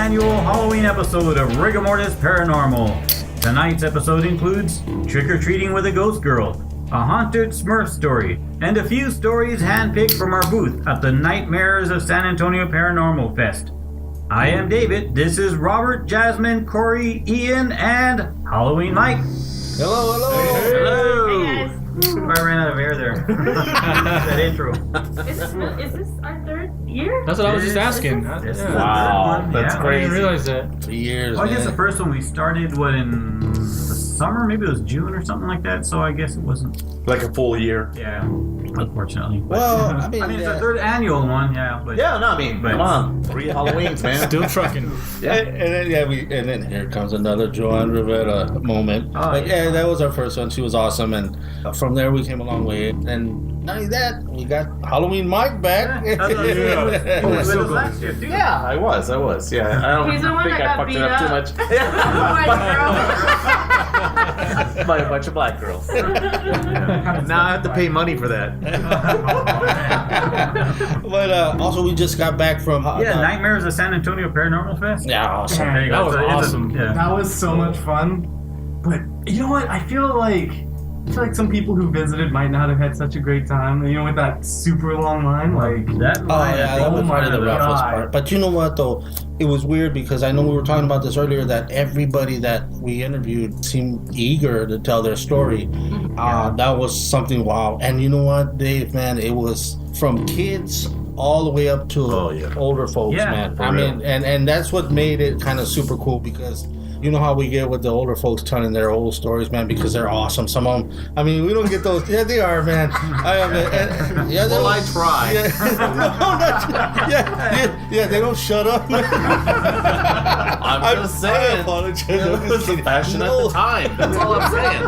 annual Halloween episode of Rigor Mortis Paranormal. Tonight's episode includes trick-or-treating with a ghost girl, a haunted Smurf story, and a few stories handpicked from our booth at the Nightmares of San Antonio Paranormal Fest. I am David, this is Robert, Jasmine, Kory, Ian, and Halloween Mike. Hello, hello. Hey, hello. Hey guys. I ran out of air there. That intro. Is this our third year? That's what I was just asking. This is Yeah. the Wow, third one. that's Yeah. I crazy. didn't realize that. 3 years. Well, I guess man. the first one we started, in the summer? Maybe it was June or something like that, so I guess it wasn't. Like a full year. Yeah, unfortunately. Well, I mean, it's yeah. the third annual one, yeah. But Yeah, no, I mean, But- come on, 3 Halloweens, man. Still trucking. And then here comes another Joanne Rivera moment. Oh, But yeah. yeah, that was our first one. She was awesome, and from there we came a long way. And not only that, we got Halloween Mike back. He was with us last year, too. Yeah, I was. Yeah, I don't He's the one think that I got fucked beat it up too up. much. By a bunch of black girls. Now I have to pay money for that. But also, we just got back from Nightmares of San Antonio Paranormal Fest. Yeah, awesome. There you go. That was So it's awesome. yeah. That was so much fun. But you know what? I feel like some people who visited might not have had such a great time. You know, with that super long line, like That Oh line, yeah, that was oh probably my the roughest God. part. But you know what though? It was weird because I know we were talking about this earlier that everybody that we interviewed seemed eager to tell their story. That was something wow. And you know what, Dave, man, it was from kids all the way up to older folks, Yeah, man. for I real. mean, and that's what made it kind of super cool because you know how we get with the older folks telling their old stories, man, because they're awesome. Some of them, I mean, we don't get those. Yeah, they are, man. Yeah, Well, I try. Yeah, yeah, they don't shut up. I'm just saying. I apologize. It I'm was just the kidding. fashion at No. the time. That's all I'm saying.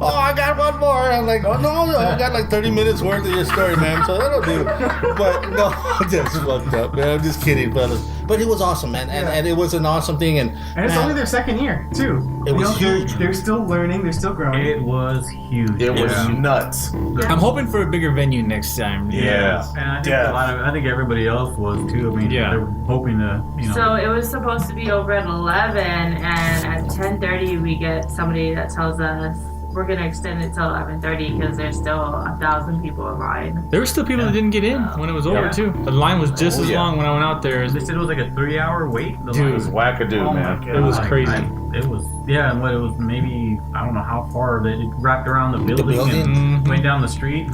Oh, I got one more. I'm like, oh no, I got like 30 minutes worth of your story, man. So that'll do. But no, that's fucked up, man. I'm just kidding, fellas. But it was awesome, man, and it was an awesome thing. And it's man, only their second year too. It was they're- huge. They're still learning. They're still growing. It was huge. It was Yeah. nuts. I'm hoping for a bigger venue next time. Yeah. And I think I think everybody else was too. I mean, Yeah. they were hoping to, So it was supposed to be over at 11, and at 10:30 we get somebody that tells us we're gonna extend it till 11:30 because there's still 1,000 people in line. There were still people that didn't get in when it was over Yeah. too. The line was just Oh, as yeah. long when I went out there. They said it was like a 3-hour wait. The Dude, line It was wackadoo, Oh my man. God. It was crazy. It was, and what it was, maybe, I don't know how far, but it wrapped around the building, building? and Mhm. went down the street.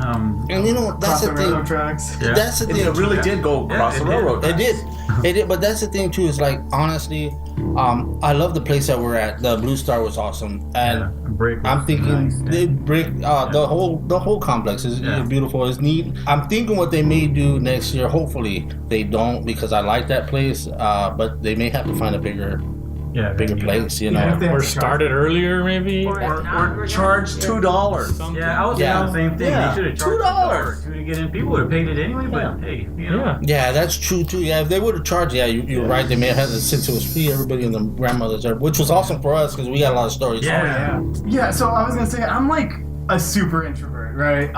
And you know what? That's Cross the the railroad thing. tracks. Yeah. That's the And thing. it really did go across it the did. railroad. It did. It did. But that's the thing too. Is like honestly, I love the place that we're at. The Blue Star was awesome, and Break was I'm thinking nice, they break the whole complex is Yeah. beautiful. It's neat. I'm thinking what they may do next year. Hopefully they don't because I like that place. But they may have to find a bigger place. You know. Yeah, if they have Or to started earlier maybe. Or if not, we're Charge gonna- $2. Something. Yeah, I was thinking the same thing. Yeah. They should have charged $2 $2 to get in. People would have paid it anyway, but hey, Yeah. Yeah, that's true too. Yeah, if they would have charged, you're right. They may have had to, since it was free, everybody and the grandmothers there, which was awesome for us because we got a lot of stories. Yeah. Yeah, so I was gonna say I'm like a super introvert, right?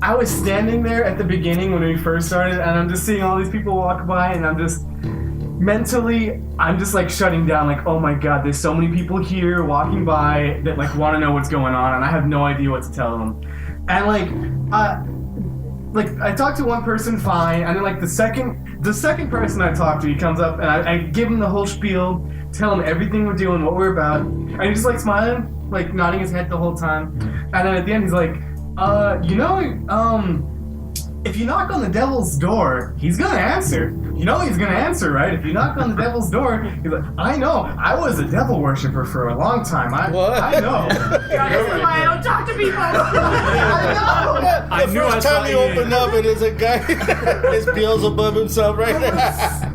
I was standing there at the beginning when we first started, and I'm just seeing all these people walk by, and I'm just mentally, I'm just like shutting down, like, oh my god, there's so many people here walking by that like want to know what's going on, and I have no idea what to tell them, and like I talked to one person fine, and then like the second person I talk to, he comes up and I give him the whole spiel, tell him everything we're doing, what we're about, and he's just like smiling, like nodding his head the whole time, and then at the end he's like, if you knock on the devil's door, he's gonna answer. You know he's gonna answer, right? If you knock on the devil's door, he's like, I know, I was a devil worshiper for a long time. I know. Yeah, this is why I don't talk to people. I know. I The knew I first saw time you you. open up and there's a guy, his Beelzebub himself right there.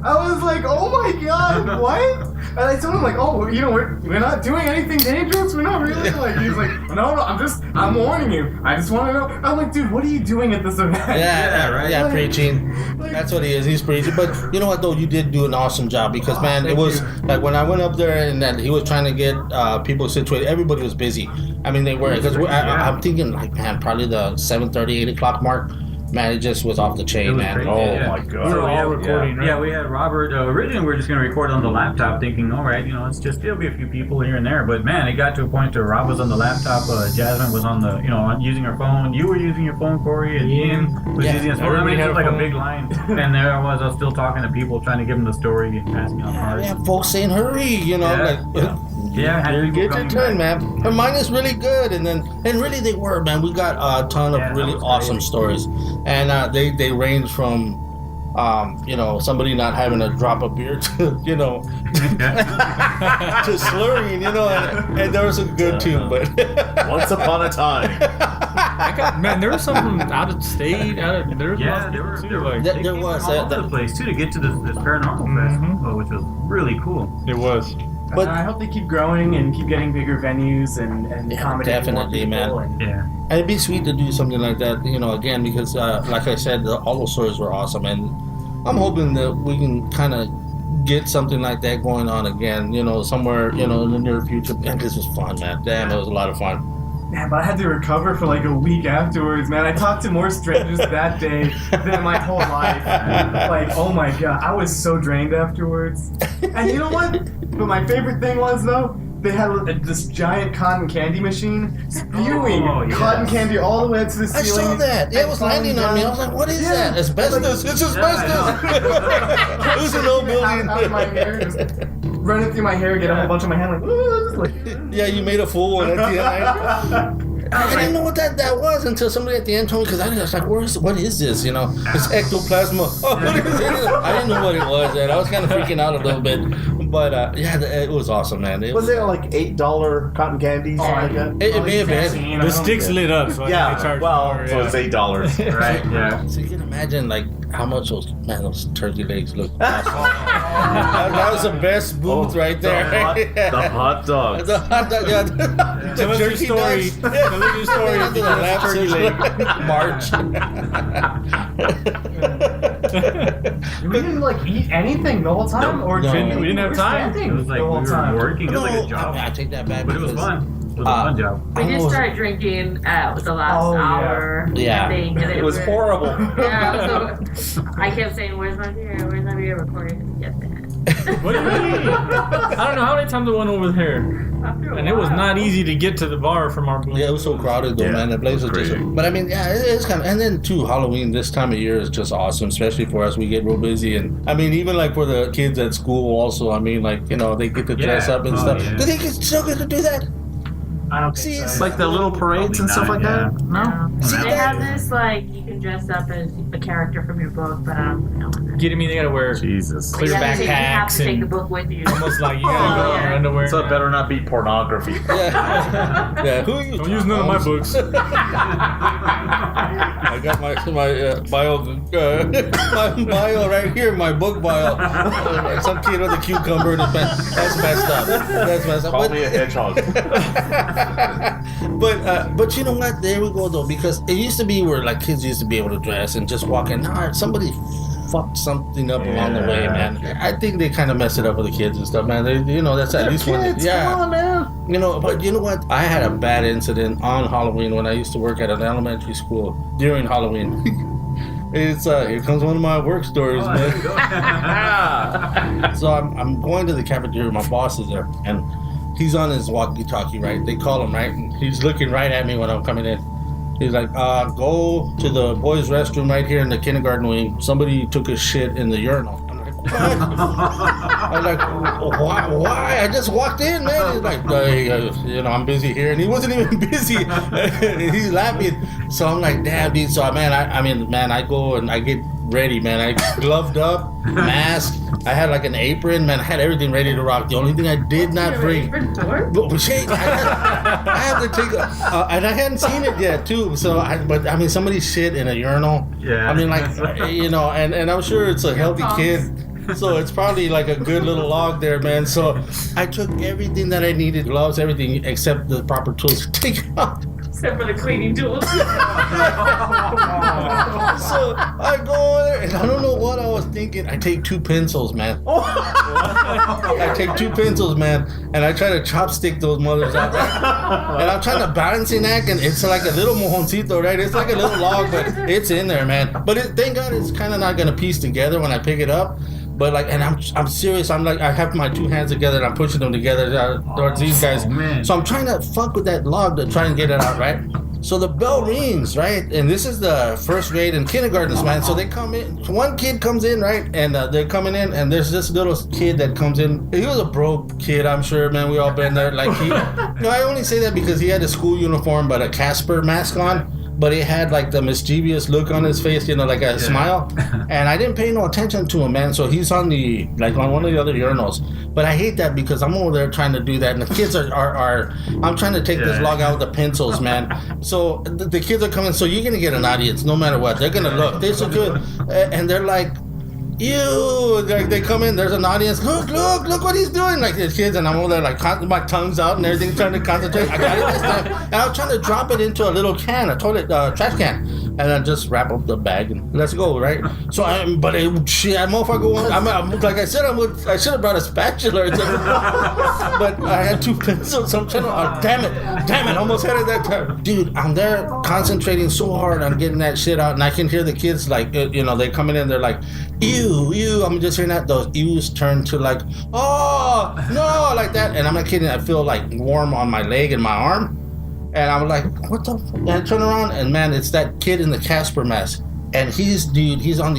I was like, oh my god, what? And I told him like, oh, you know, we're not doing anything dangerous. We're not really like. He's like, no, I'm warning you. I just want to know. I'm like, dude, what are you doing at this event? Yeah, preaching. That's what he is. He's preaching. But you know what though, you did do an awesome job because man, it thank was you. like when I went up there and then he was trying to get people situated. Everybody was busy. I mean, they were because I'm thinking like man, probably the 7:30, 8 o'clock mark. man, it just was off the It chain, was man. crazy, Oh yeah. my We god. were all yeah, recording, right? Yeah, we had Robert. Originally, we were just going to record on the laptop, thinking, all right, it'll be a few people here and there. But man, it got to a point where Rob was on the laptop, Jasmine was on the, using her phone. You were using your phone, Kory, and Ian was Yeah. using his phone. I mean, Everybody it had was a like a phone. big line. And there I was still talking to people, trying to give them the story and passing out We cards. have folks saying, hurry, like, Yeah, had people get your coming turn, back. man. Her mind is really good, and really they were, man. We got a ton Yeah, of that really was awesome crazy. stories, and they range from, somebody not having a drop of beer to, to slurring, and there was a good too, but Once upon a time. Man, there was some from out of state. There was Yeah, lots of there were. people, There too, were like, There they came was, from all that- over the place too to get to this paranormal festival, which was really cool. it was. But- I hope they keep growing and keep getting bigger venues and Yeah, accommodating more definitely, people. man. And, Yeah. And it'd be sweet to do something like that, again, because like I said, all those stories were awesome, and I'm hoping that we can kind of get something like that going on again, somewhere, in the near future. And this was fun, man. Damn, it was a lot of fun. man, but I had to recover for like a week afterwards, man. I talked to more strangers that day than my whole life. Like, oh my god, I was so drained afterwards. And you know what? But my favorite thing was, though, they had this giant cotton candy machine spewing Oh, yes. cotton candy all the way up to the I ceiling. saw that. Yeah, it and was landing on me. I was like, what is that? Asbestos. It's asbestos. It was an old Out of my hair, building. just running through my hair, get a whole bunch of my hand, like, ooh, just like Yeah, you made a fool one at the end. I didn't know what that was until somebody at the end told me, because I was like, what is this? It's ectoplasma. Oh, what is it? I didn't know what it was, and I was kind of freaking out a little bit. But it was awesome, man. Was it like $8 cotton candies? Oh, like that? It may have been. The sticks lit up, so I think they Yeah, charged well, more, so yeah. it's $8. Right. Yeah. So you can imagine, like, how much those turkey legs look awesome. That was the best booth right there. The hot dogs. The hot dog, yeah. The Tell us your jerky story. dogs. Tell us your story. Into the lap Turkey march. we didn't like eat anything the whole time, or No. drink. We didn't have were time. standing It was like the we whole were time. working. It was like a I job. take that back. But it was because- fun. It was a fun job. We did Almost- start drinking at the last Oh, yeah. hour. Yeah. I think, and It was horrible. Yeah, so I kept saying, "Where's my beer? Where's my beer?" Recording to get that. What do you mean? I don't know how many times I went over there. After a And it was while. not easy to get to the bar from our booth. Yeah, it was so crowded though, Yeah, man. The place was just. crazy. But I mean, yeah, it's kind of. And then too, Halloween this time of year is just awesome, especially for us. We get real busy, and I mean, even like for the kids at school, also. I mean, like they get to dress Yeah. up and Oh, stuff. yeah. Do they still get to do that? I don't See, think it's so. Like the little parades and stuff like that? No. See, They that- have this like you can dress up as a character from your book, but I don't know. Kidding me? They gotta wear Jesus. clear You have to backpacks take the and book with you. almost like you gotta go in your underwear. So it better not be pornography. Yeah. Yeah. Who are you? Don't use none of my books. I got my bio my bio right here, my book bio. Some kid with a cucumber. That's messed up. That's messed up. Call But- me a hedgehog. but you know what? There we go though, because it used to be where like kids used to be able to dress and just walk in. Nah, somebody fucked something up along the way, man. I think they kind of messed it up with the kids and stuff, man. That's at least one. Yeah, Come on, man. But you know what? I had a bad incident on Halloween when I used to work at an elementary school during Halloween. It's here comes one of my work stories, Oh, there man. you go. So I'm going to the cafeteria. My boss is there, and he's on his walkie-talkie, right? They call him, right? And he's looking right at me when I'm coming in. He's like, go to the boys' restroom right here in the kindergarten wing. Somebody took a shit in the urinal. I'm like, what? I'm like, why? I just walked in, man. He's like, I'm busy here. And he wasn't even busy. He's laughing. So I'm like, damn, dude. So, man, I go and I get ready, man. I gloved up, mask. I had like an apron, man. I had everything ready to rock. The only thing I did not bring. But shit, I had to take and I hadn't seen it yet too. So, somebody shit in a urinal. Yeah. I mean, like, and I'm sure it's a healthy kid. So it's probably like a good little log there, man. So I took everything that I needed, gloves, everything, except the proper tools to take it out. Except for the cleaning tools. So I go over there, and I don't know what I was thinking. I take 2 pencils, man. I take 2 pencils, man, and I try to chopstick those mothers out. And I'm trying to balancing act, and it's like a little mojoncito, right? It's like a little log, but it's in there, man. But thank God it's kind of not gonna piece together when I pick it up. But like, and I'm serious. I'm like, I have my 2 hands together and I'm pushing them together towards these guys. Man. So I'm trying to fuck with that log to try and get it out, right? So the bell rings, right? And this is the first grade and kindergartens, man. So they come in. One kid comes in, right? And they're coming in, and there's this little kid that comes in. He was a broke kid, I'm sure, man. We all been there. Like I only say that because he had a school uniform, but a Casper mask on. But he had like the mischievous look on his face, like a smile. And I didn't pay no attention to him, man. So he's on one of the other urinals. But I hate that because I'm over there trying to do that. And the kids are I'm trying to take this log out with the pencils, man. So the kids are coming. So you're going to get an audience no matter what. They're going to look. They're so good. And they're like, ew, like they come in, there's an audience, look what he's doing, like these kids, and I'm over there like my tongue's out and everything, trying to concentrate. I got it this time, and I was trying to drop it into a little can, a toilet trash can, and then just wrap up the bag and let's go, right? So that motherfucker, like I said, I should have brought a spatula or something, but I had 2 pencils, so I'm trying to, damn it, almost had it that time. Dude, I'm there concentrating so hard on getting that shit out, and I can hear the kids like, they coming in, they're like, ew, I'm just hearing that, those ews turn to like, oh, no, like that, and I'm not kidding, I feel like warm on my leg and my arm, and I'm like, what the fuck? And I turn around, and man, it's that kid in the Casper mask, and he's on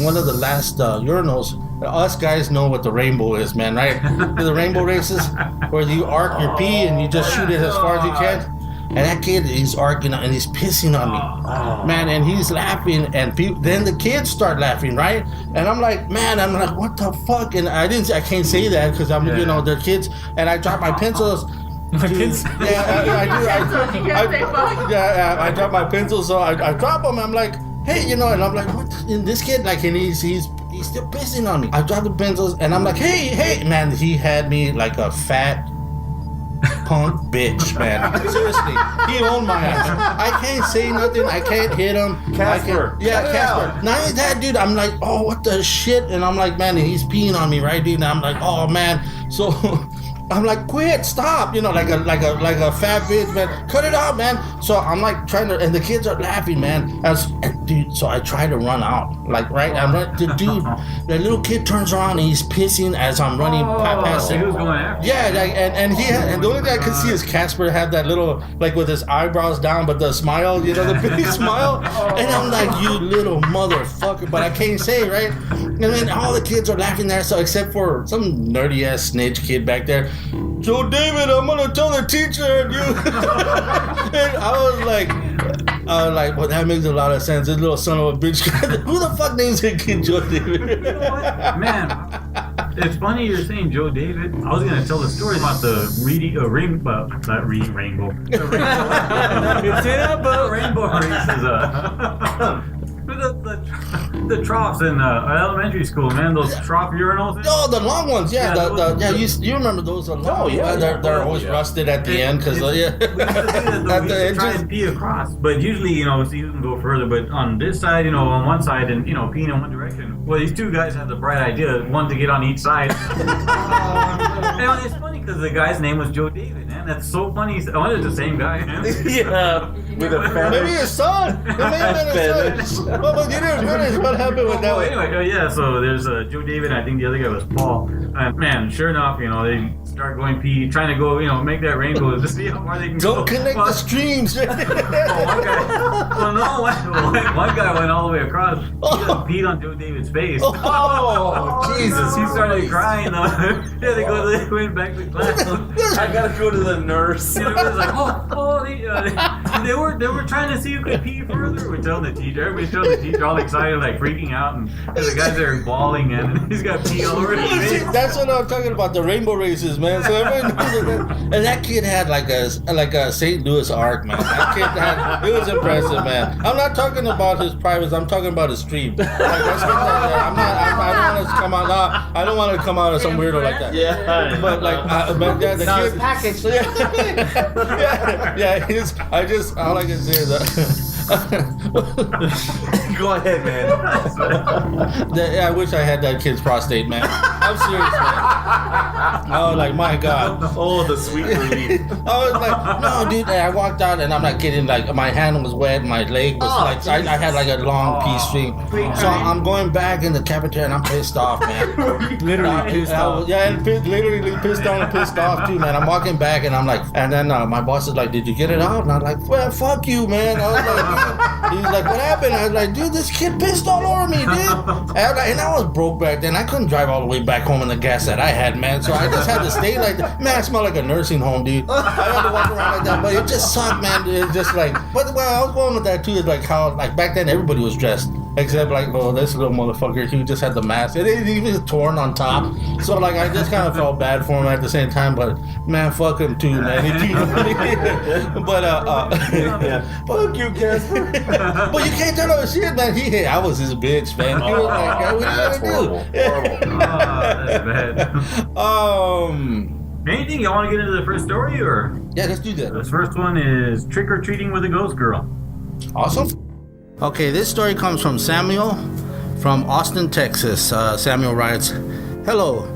one of the last urinals. Us guys know what the rainbow is, man, right? The rainbow races, where you arc your pee and you just shoot it as far as you can. And that kid is arcing and he's pissing on me, man, and he's laughing, and then the kids start laughing, right? And I'm like, what the fuck? And I can't say that because they're kids, and I drop my pencils. Kids? Yeah, I drop my pencils, so I drop them. I'm like, hey, and I'm like, what? And this kid, like, and he's still pissing on me. I drop the pencils, and I'm like, hey, man, he had me like a fat punk bitch, man. Seriously, he owned my ass. I can't say nothing. I can't hit him. Casper. Casper. Not only that, dude. I'm like, oh, what the shit? And I'm like, man, he's peeing on me, right, dude? And I'm like, oh, man. So I'm like, quit, stop, like a fat bitch, man. Cut it out, man. So I'm like trying to, and the kids are laughing, man. Dude, so I try to run out, like right. The little kid turns around and he's pissing as I'm running past him. He was going after. Yeah, like, and the only thing I could see is Casper had that little, like with his eyebrows down, but the smile, the big smile. And I'm like, you little motherfucker, but I can't say, right? And then all the kids are laughing there, so except for some nerdy ass snitch kid back there. Joe David, I'm gonna tell the teacher and you. And I was like, well, that makes a lot of sense. This little son of a bitch. Who the fuck names a kid Joe David? You know what? Man, it's funny you're saying Joe David. I was gonna tell the story about the rainbow. Rainbow races. The troughs in elementary school, man. Those trough urinals. Oh, the long ones, yeah. You remember those? They're always rusted at the end because we used to do that, we used to try and pee across, but usually, so you can go further. But on this side, on one side, and peeing in one direction. Well, these 2 guys had the bright idea, one to get on each side. And it's funny because the guy's name was Joe David, man. That's so funny. It's the same guy. Man. Yeah, with a feather. Maybe his son. It may have been his son. Well, but you didn't finish. What happened with that one? Anyway, so there's Joe David, and I think the other guy was Paul. And man, sure enough, they start going pee, trying to go, make that rainbow to see how far they can go. Don't connect the streams. One guy went all the way across. He just peed on Joe David's face. Oh, Jesus. He started crying. They went back to class. I gotta go to the nurse. It was like, they were trying to see who could pee further. We're telling the teacher. Everybody's telling the teacher, all excited, like freaking out, and the guys there bawling, and he's got pee all over his face. That's what I'm talking about, the rainbow races, man. So everyone knows that. And that kid had like a St. Louis arc, man. That kid it was impressive, man. I'm not talking about his privates. I'm talking about his stream. Like, I don't want to come out. I don't want to come out as some weirdo like that. Yeah. But like, but yeah, the Not kid. packaged. Yeah. All I can say is that. Go ahead, man. I wish I had that kid's prostate, man. I'm serious, man. I was like, my God. Oh, the sweet relief. I was like, no, dude. And I walked out, and I'm not kidding. Like, my hand was wet, my leg was I had like a long pee string. So I'm going back in the cafeteria, and I'm pissed off, man. Literally pissed off. Yeah, and literally pissed on and pissed off too, man. I'm walking back, and I'm like, and then my boss is like, "Did you get it out?" And I'm like, "Well, fuck you, man." I was like, he's like, "What happened?" I was like, "Dude, this kid pissed all over me, dude." And I was broke back then. I couldn't drive all the way back home in the gas that I had, man. So I just had to stay like that. Man, I smelled like a nursing home, dude. I had to walk around like that, but it just sucked, man. It's just like, but where I was going with that too is like how, like back then everybody was dressed. Except like, well, this little motherfucker, he just had the mask. He was torn on top. So like, I just kind of felt bad for him at the same time. But man, fuck him too, man. But Yeah. Fuck you, Casper. but you can't tell him shit, man. I was his bitch, man. He was like, what That's are you gonna horrible. do? That's bad. Anything you want to get into the first story, or Yeah, let's do that. this first one is trick or treating with a ghost girl. Awesome. Okay, this story comes from Samuel from Austin, Texas. Samuel writes, "Hello.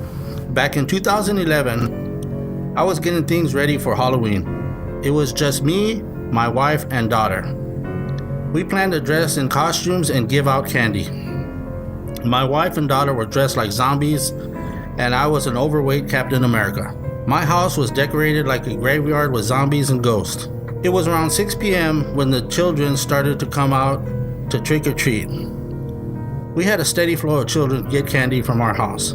Back in 2011, I was getting things ready for Halloween. It was just me, my wife, and daughter. We planned to dress in costumes and give out candy. My wife and daughter were dressed like zombies, and I was an overweight Captain America. My house was decorated like a graveyard with zombies and ghosts. It was around 6 p.m. when the children started to come out to trick or treat. We had a steady flow of children get candy from our house.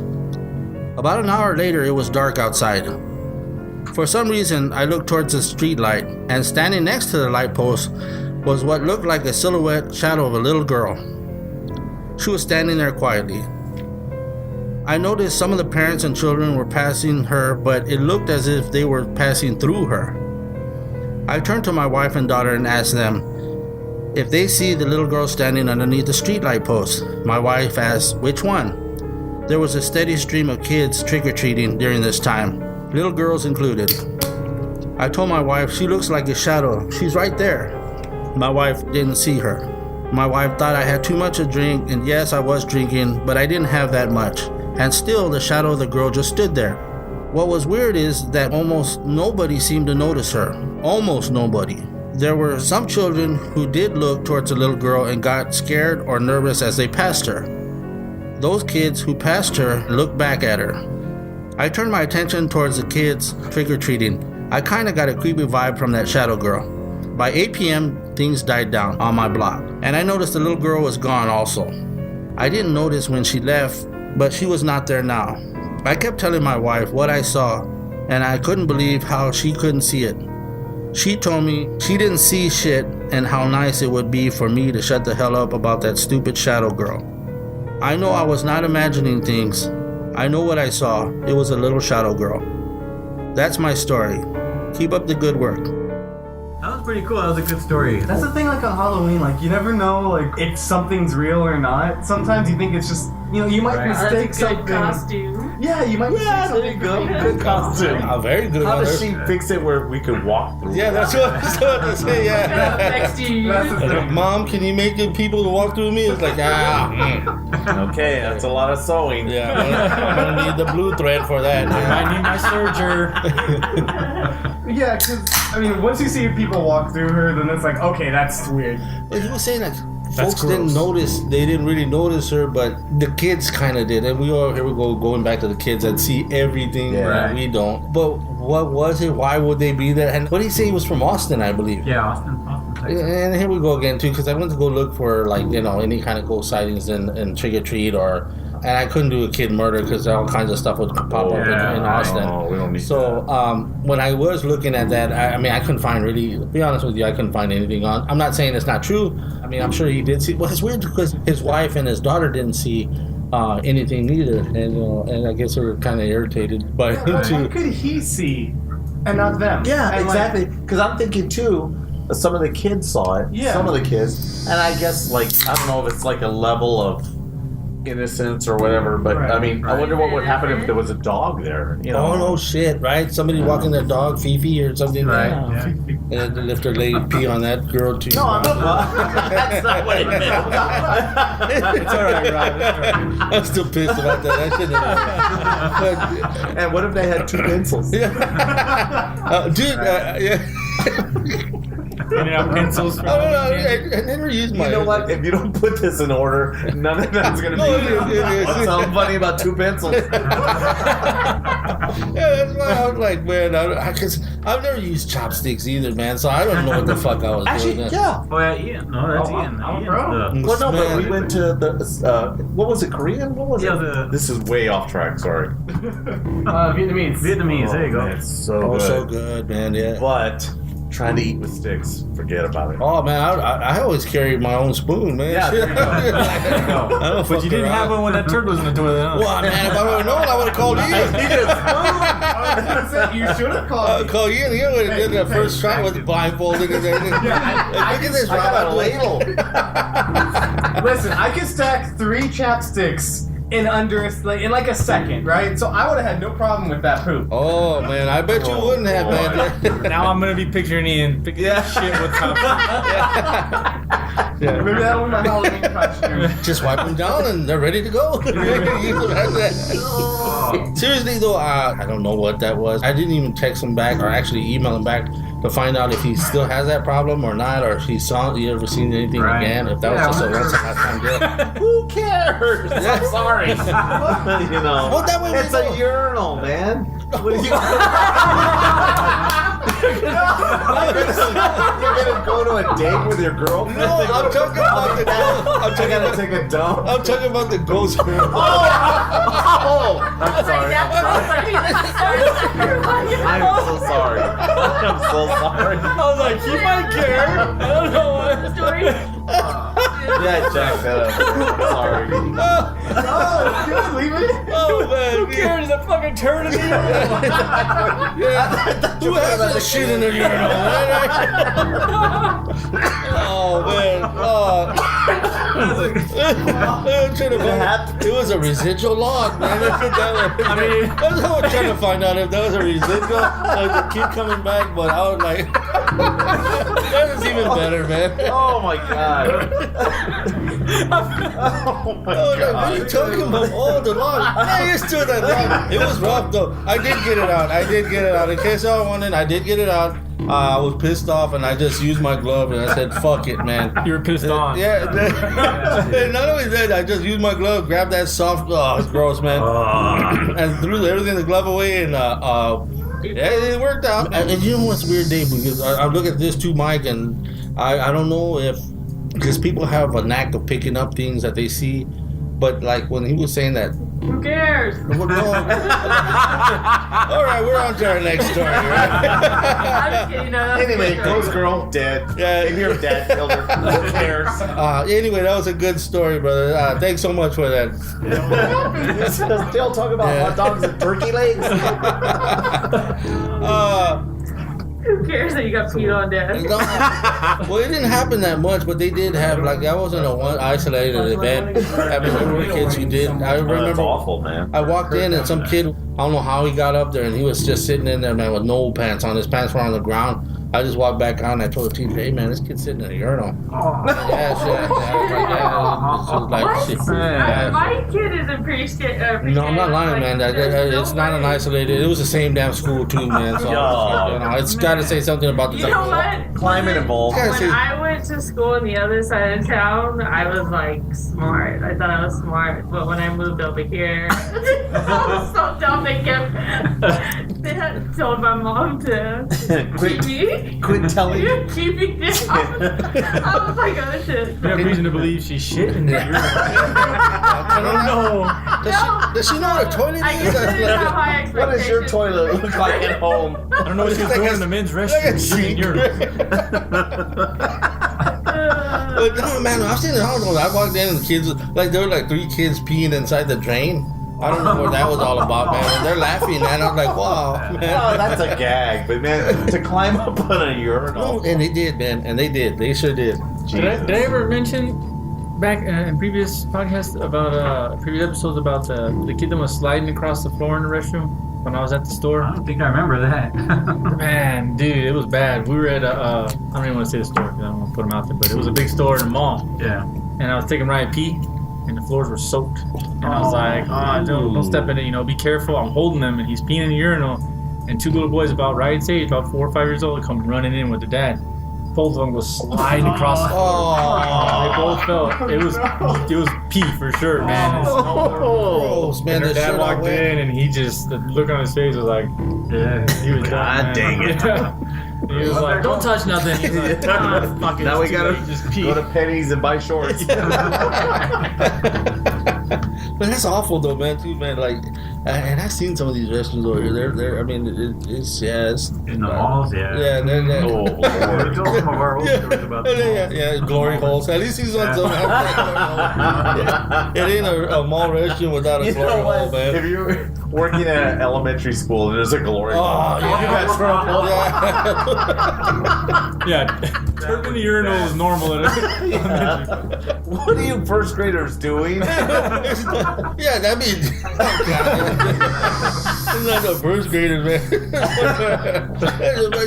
About an hour later, it was dark outside. For some reason, I looked towards the street light, and standing next to the light post was what looked like a silhouette shadow of a little girl. She was standing there quietly. I noticed some of the parents and children were passing her, but it looked as if they were passing through her. I turned to my wife and daughter and asked them if they see the little girl standing underneath the streetlight post. My wife asked, "Which one?" There was a steady stream of kids trick-or-treating during this time, little girls included. I told my wife, "She looks like a shadow. She's right there." My wife didn't see her. My wife thought I had too much to drink, and yes, I was drinking, but I didn't have that much. And still, the shadow of the girl just stood there. What was weird is that almost nobody seemed to notice her. Almost nobody. There were some children who did look towards the little girl and got scared or nervous as they passed her. Those kids who passed her looked back at her. I turned my attention towards the kids trick-or-treating. I kind of got a creepy vibe from that shadow girl. By 8 p.m., things died down on my block, and I noticed the little girl was gone also. I didn't notice when she left, but she was not there now. I kept telling my wife what I saw, and I couldn't believe how she couldn't see it. She told me she didn't see shit and how nice it would be for me to shut the hell up about that stupid shadow girl. I know I was not imagining things. I know what I saw. It was a little shadow girl. That's my story. Keep up the good work. That was pretty cool. That was a good story. That's the thing, like on Halloween, like you never know, like if something's real or not. Sometimes you think it's just, you might Right. mistake That's a good something. costume. Yeah, you might mistake Yeah, there something. you go. for Good costume. A very good How one. does she fix it where we could walk through? Yeah, that's what I was about to say, yeah. Next to you. That's the thing. Mom, can you make the people to walk through me? It's like, Okay, that's a lot of sewing. Yeah, I'm gonna need the blue thread for that. I need my serger. Yeah, because, once you see people walk through her, then it's like, okay, that's weird. But he was saying like That's folks didn't gross. notice, they didn't really notice her, but the kids kind of did. And here we go, going back to the kids that see everything Yeah. and we don't. But what was it? Why would they be there? And what did he say? He was from Austin, I believe. Yeah, Austin, Texas. And here we go again too, because I went to go look for like any kind of ghost sightings in trick or treat and I couldn't do a kid murder because all kinds of stuff would pop up in Austin. Oh, we don't need So when I was looking at that, I couldn't find really. To be honest with you, I couldn't find anything on. I'm not saying it's not true. I'm sure he did see. Well, it's weird because his wife and his daughter didn't see anything either, and I guess they were kind of irritated by him What too. could he see and not them? Yeah, And, like, exactly. Because I'm thinking too, some of the kids saw it. Yeah. Some of the kids, and I guess I don't know if it's like a level of innocence or whatever. But I mean, I wonder what would happen if there was a dog there. You know? Oh no shit, right? Somebody walking their dog, Fifi or something. Right. Like, Yeah. and they lift her leg, pee on that girl too. No, I'm not. That's not what it meant. It's all right, Rob. It's all right. I'm still pissed about that. I shouldn't have. And what if they had two pencils? Dude, yeah. Handing out pencils. I don't know. I never used my. You know what? If you don't put this in order, none of that's gonna be. No, it is. What's so funny about two pencils? Yeah, that's why I was like, man, because I've never used chopsticks either, man. So I don't know what the fuck I was Actually, doing. yeah. Oh yeah, Ian. No, that's Ian. I'm Ian's bro. the- Well, no, but Man. we went to the what was it? Korean? What was Yeah, it? This is way off track. Sorry. Vietnamese. Vietnamese. There you go. Man, it's so Oh, good. so good, man. Yeah. But trying to eat with sticks, forget about it. Oh man, I always carry my own spoon, man. Yeah, there you go. There you go. I don't But fuck you didn't around. have one when that turd was in the toilet. Huh? Well, man, if I would have known, I would have called Ian. You should have I called would me. call Ian. Ian would have did the first try with blindfolded and everything. Look at this, I got a Rob. ladle. Listen, I can stack 3 chapsticks in like a second, right? So I would have had no problem with that poop. Oh man, I bet you Oh, wouldn't have, boy. man. Now I'm gonna be picturing Ian picking shit with top. Yeah. Maybe that was my Halloween costume. Just wipe them down and they're ready to go. Seriously though, I don't know what that was. I didn't even text him back or actually email him back to find out if he still has that problem or not, or if he ever seen anything Right. again. If that was Yeah, just a whatever. once in a lifetime deal. Who cares? I'm sorry. You know, Well, that way we it's know. a urinal, man. What are you? You're gonna go to a date with your girlfriend? No, I'm talking about the ghost. I gotta take a dump. I'm talking about the ghost girl. Oh, I'm Like, sorry. that's so funny. I'm so sorry. I'm so sorry. I was like, he might care. I don't know what. Story. Yeah, jack that up. I'm sorry. Leave it. Oh man, Who cares? A fucking turd in the urinal. Who has that shit in their urinal? Oh man. Oh. It was a residual log, man. I mean, I was trying to find out if that was a residual, like the keep coming back, but I was like, that is even better, man. Oh my god. Oh my I was like, what are you god. talking about? Oh, the log. Yeah, it's still that log. It was rough though. I did get it out. In case y'all wondering, I did get it out. I was pissed off and I just used my glove and I said, fuck it, man. You were pissed on. Yeah. And not only that, I just used my glove, grabbed that soft, it's gross, man. And threw everything in the glove away and, yeah, it worked out. And you know what's weird, Dave? Because I look at this too, Mike, and I don't know if, because people have a knack of picking up things that they see, but like when he was saying that, Who cares? well, no. All right, we're on to our next story, right? I'm just kidding. No, that's Anyway, good. ghost girl dead. Yeah. Maybe her dad killed her. Who cares? Anyway, that was a good story, brother. Thanks so much for that. Still talk about Yeah. hot dogs and turkey legs. Who cares that you got peed on, Dad? No. Well, it didn't happen that much, but they did have, like, that wasn't a one isolated event. I mean, there were kids who did. I That's remember awful, man. I walked in and some kid, I don't know how he got up there, and he was just sitting in there, man, with no pants on. His pants were on the ground. I just walked back out and I told the teacher, hey, man, this kid's sitting in a urinal. Yeah, shit. What? My kid is appreciative. No, I'm not lying, man. It's not an isolated. It was the same damn school too, man. So it's got to say something about the You know what? Climate involved. Yeah. When I went to school on the other side of town, I was like smart. I thought I was smart. But when I moved over here, I was so dumb. They had told my mom to keep me. Quit telling me. Keep me down. I was like, oh shit. You have reason to believe she's shit in there. I don't know. Does she know what a toilet I is? guess I didn't have high What expectations. does your toilet look like at home? I don't know what she's Like doing a- in the men's like a restroom. Shitting your But no, man, I've seen it all. I walked in and the kids, like, there were like 3 kids peeing inside the drain. I don't know what that was all about, man. And they're laughing, man. I was like, wow, man. Oh, that's a gag. But man, to climb up on a No, urinal. and they did, man. And they did. They sure did. Did I ever mention back in previous podcasts about previous episodes about the kid that was sliding across the floor in the restroom when I was at the store? I don't think I remember that. Man, dude, it was bad. We were at I don't even want to say the store because I don't want to put them out there, but it was a big store in the mall. Yeah. And I was taking Ryan pee, and the floors were soaked. And I was like, don't step in it, be careful. I'm holding them, and he's peeing in the urinal. And two little boys about Ryan's age, about 4 or 5 years old, come running in with their dad. Both of them go sliding across the floor. They both fell. It was pee for sure, man. Gross, man. And their That dad shit walked all wet. in, and he just, the look on his face was like, Yeah. he was done, man. dang it. He was like, don't touch nothing. He was like, fuck it. Now we it's too gotta late, just pee. go to Penny's and buy shorts. But that's awful though, man. Too, man. Like, and I've seen some of these restrooms over here. They're. I mean, it's In the malls, yeah. Yeah, they're. Oh, We Lord. told some of our old stories about the malls. Yeah, glory holes. At least these ones don't have that glory hole. It ain't a mall restroom without a You glory know hole, what? man. If you're working at elementary school and there's a glory hole, Oh, you got trouble. Yeah. Yeah, turning the urinal is normal. What are you first graders doing? Yeah, that means. It's not the first graders, man.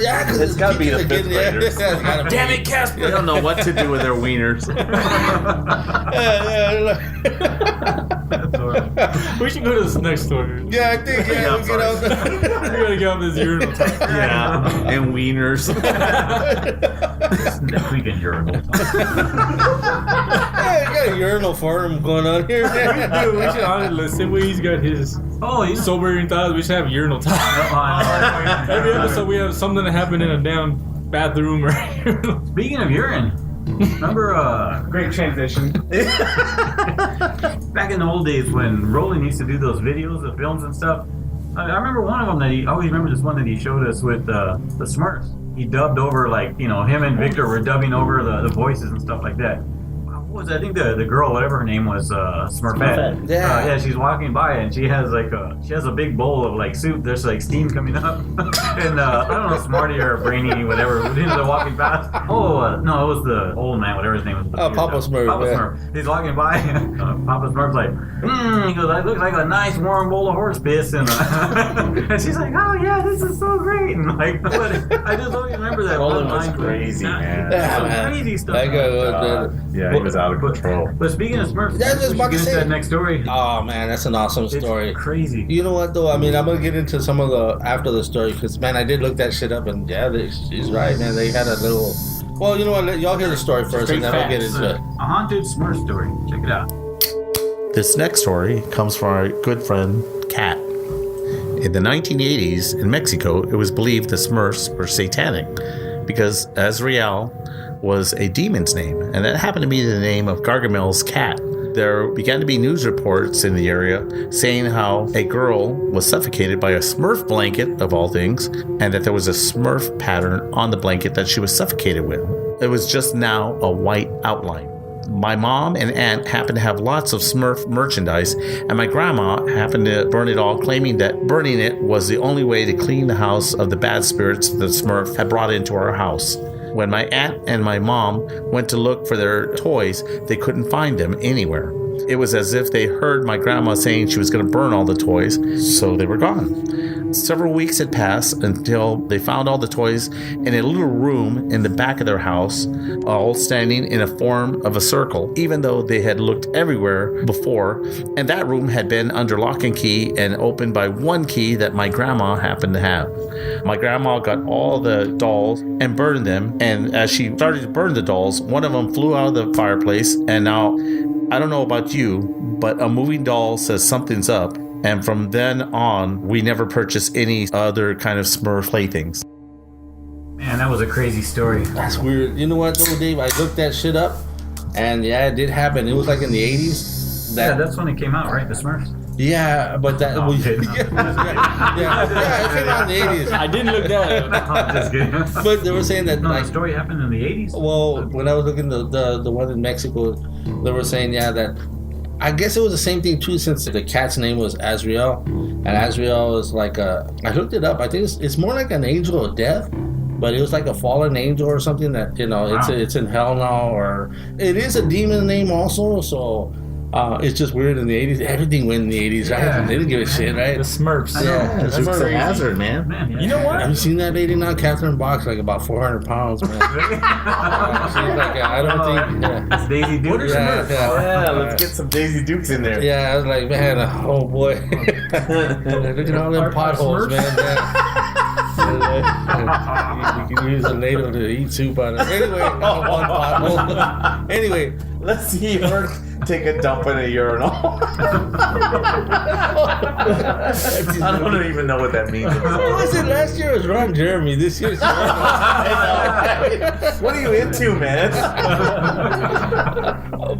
Yeah, 'cause It's gotta be the teachers are fifth getting- yeah, graders. yeah, it's gotta be. Damn it, Casper! They don't know what to do with their wieners. We should go to this next story. Yeah, I think, yeah, we get out We gotta get off this urinal talk. Yeah, and wieners. Next week in urinal. Yeah, you got a urinal forum going on here. Dude, we should honestly, the same way he's got his Oh, yeah. sobering thoughts, we should have urinal talk. Every episode we have something that happened in a damn bathroom or urinal. Speaking of urine, remember Great transition. back in the old days when Roland used to do those videos of films and stuff? I remember one of them that I always remember this one that he showed us with the Smurfs. He dubbed over, like, him and Victor were dubbing over the voices and stuff like that. What was it? I think the girl, whatever her name was, Smurfette. Yeah. Yeah, she's walking by and she has a big bowl of like soup. There's like steam coming up, and I don't know, Smarty or Brainy, whatever. They're walking past. Oh no, it was the old man, whatever his name was. Papa Smurf. Papa Yeah. Smurf. He's walking by, and Papa Smurf's like, he goes, that looks like a nice warm bowl of horse piss, and and she's like, oh yeah, this is so great, and like, I just don't remember that. Roland one was line. crazy, man. Yeah, Some man. crazy stuff. That guy was, Yeah, he was out of control. But speaking of Smurfs, Yeah, I was just we about should to get say. into that next story. Oh man, that's an awesome story. It's crazy. You know what though? I mean, I'm gonna get into some of the after the story because man, I did look that shit up and yeah, she's right, man. They had a little. Well, you know what? Y'all hear the story first, and then we'll get It's into a it. haunted Smurf story. Check it out. This next story comes from our good friend, Kat. In the 1980s, in Mexico, it was believed the Smurfs were satanic because Azrael was a demon's name, and that happened to be the name of Gargamel's cat. There began to be news reports in the area saying how a girl was suffocated by a Smurf blanket, of all things, and that there was a Smurf pattern on the blanket that she was suffocated with. It was just now a white outline. My mom and aunt happened to have lots of Smurf merchandise, and my grandma happened to burn it all, claiming that burning it was the only way to clean the house of the bad spirits that Smurf had brought into our house. When my aunt and my mom went to look for their toys, they couldn't find them anywhere. It was as if they heard my grandma saying she was going to burn all the toys, so they were gone. Several weeks had passed until they found all the toys in a little room in the back of their house, all standing in a form of a circle, even though they had looked everywhere before, and that room had been under lock and key and opened by one key that my grandma happened to have. My grandma got all the dolls and burned them, and as she started to burn the dolls, one of them flew out of the fireplace, and now, I don't know about you, but a moving doll says something's up. And from then on, we never purchased any other kind of Smurf playthings. Man, that was a crazy story. That's weird. You know what, though, Dave? I looked that shit up, and yeah, it did happen. It was like in the 80s. Yeah, that's when it came out, right? The Smurfs. Yeah, but that Oh, was, okay. yeah, it came out in the 80s. I didn't look that up. I'm just kidding. But they were saying that, No, like, the story happened in the 80s. well, when I was looking the one in Mexico, they were saying, yeah, that I guess it was the same thing too, since the cat's name was Azrael, and Azrael is like I looked it up. I think it's more like an angel of death, but it was like a fallen angel or something that it's in hell now, or it is a demon name also. So it's just weird in the 80s. Everything went in the 80s, right? Yeah. They didn't give a shit, right? The Smurfs. Yeah, It's that's a crazy. hazard, man. You know what? Have you seen that lady now, Catherine Box? Like about 400 pounds, man. She's like, I don't think. Yeah. It's Daisy Duke. What are Smurfs? Yeah, let's get some Daisy Dukes in there. Yeah, I was like, man, oh boy. Look at all them potholes, man. You can use a native to eat soup out of. Anyway, one pothole. Anyway, Let's see her take a dump in a urinal. I don't even know what that means. what was it last year? It was Ron Jeremy. This year's. What are you into, man?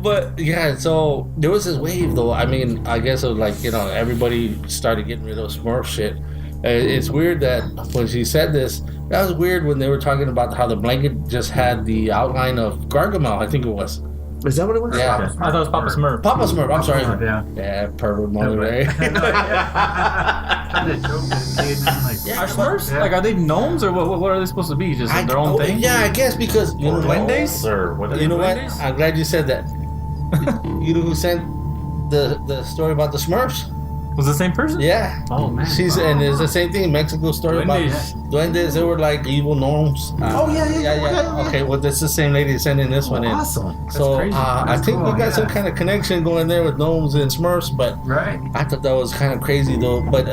But yeah, so there was this wave though. I mean, I guess it was like, everybody started getting rid of Smurf shit. It's weird that when she said this, that was weird when they were talking about how the blanket just had the outline of Gargamel, I think it was. Is that what it was? Yeah. I thought it was Papa Smurf. Papa Smurf, I'm sorry. Yeah. Yeah, pervert mother, right? Are Smurfs? Like, are they gnomes or what are they supposed to be? Just their own thing? Yeah, I guess because, you know what? Duendes? Or what? You know what? Duendes? I'm glad you said that. You know who sent the story about the Smurfs? Was it the same person? Yeah. Oh man. And it's the same thing. Mexico story about Duendes. duendes. They were like evil gnomes. yeah. Okay, well, that's the same lady sending this one in. Awesome. So crazy. I think we got some kind of connection going there with gnomes and Smurfs, but Right. I thought that was kind of crazy though. But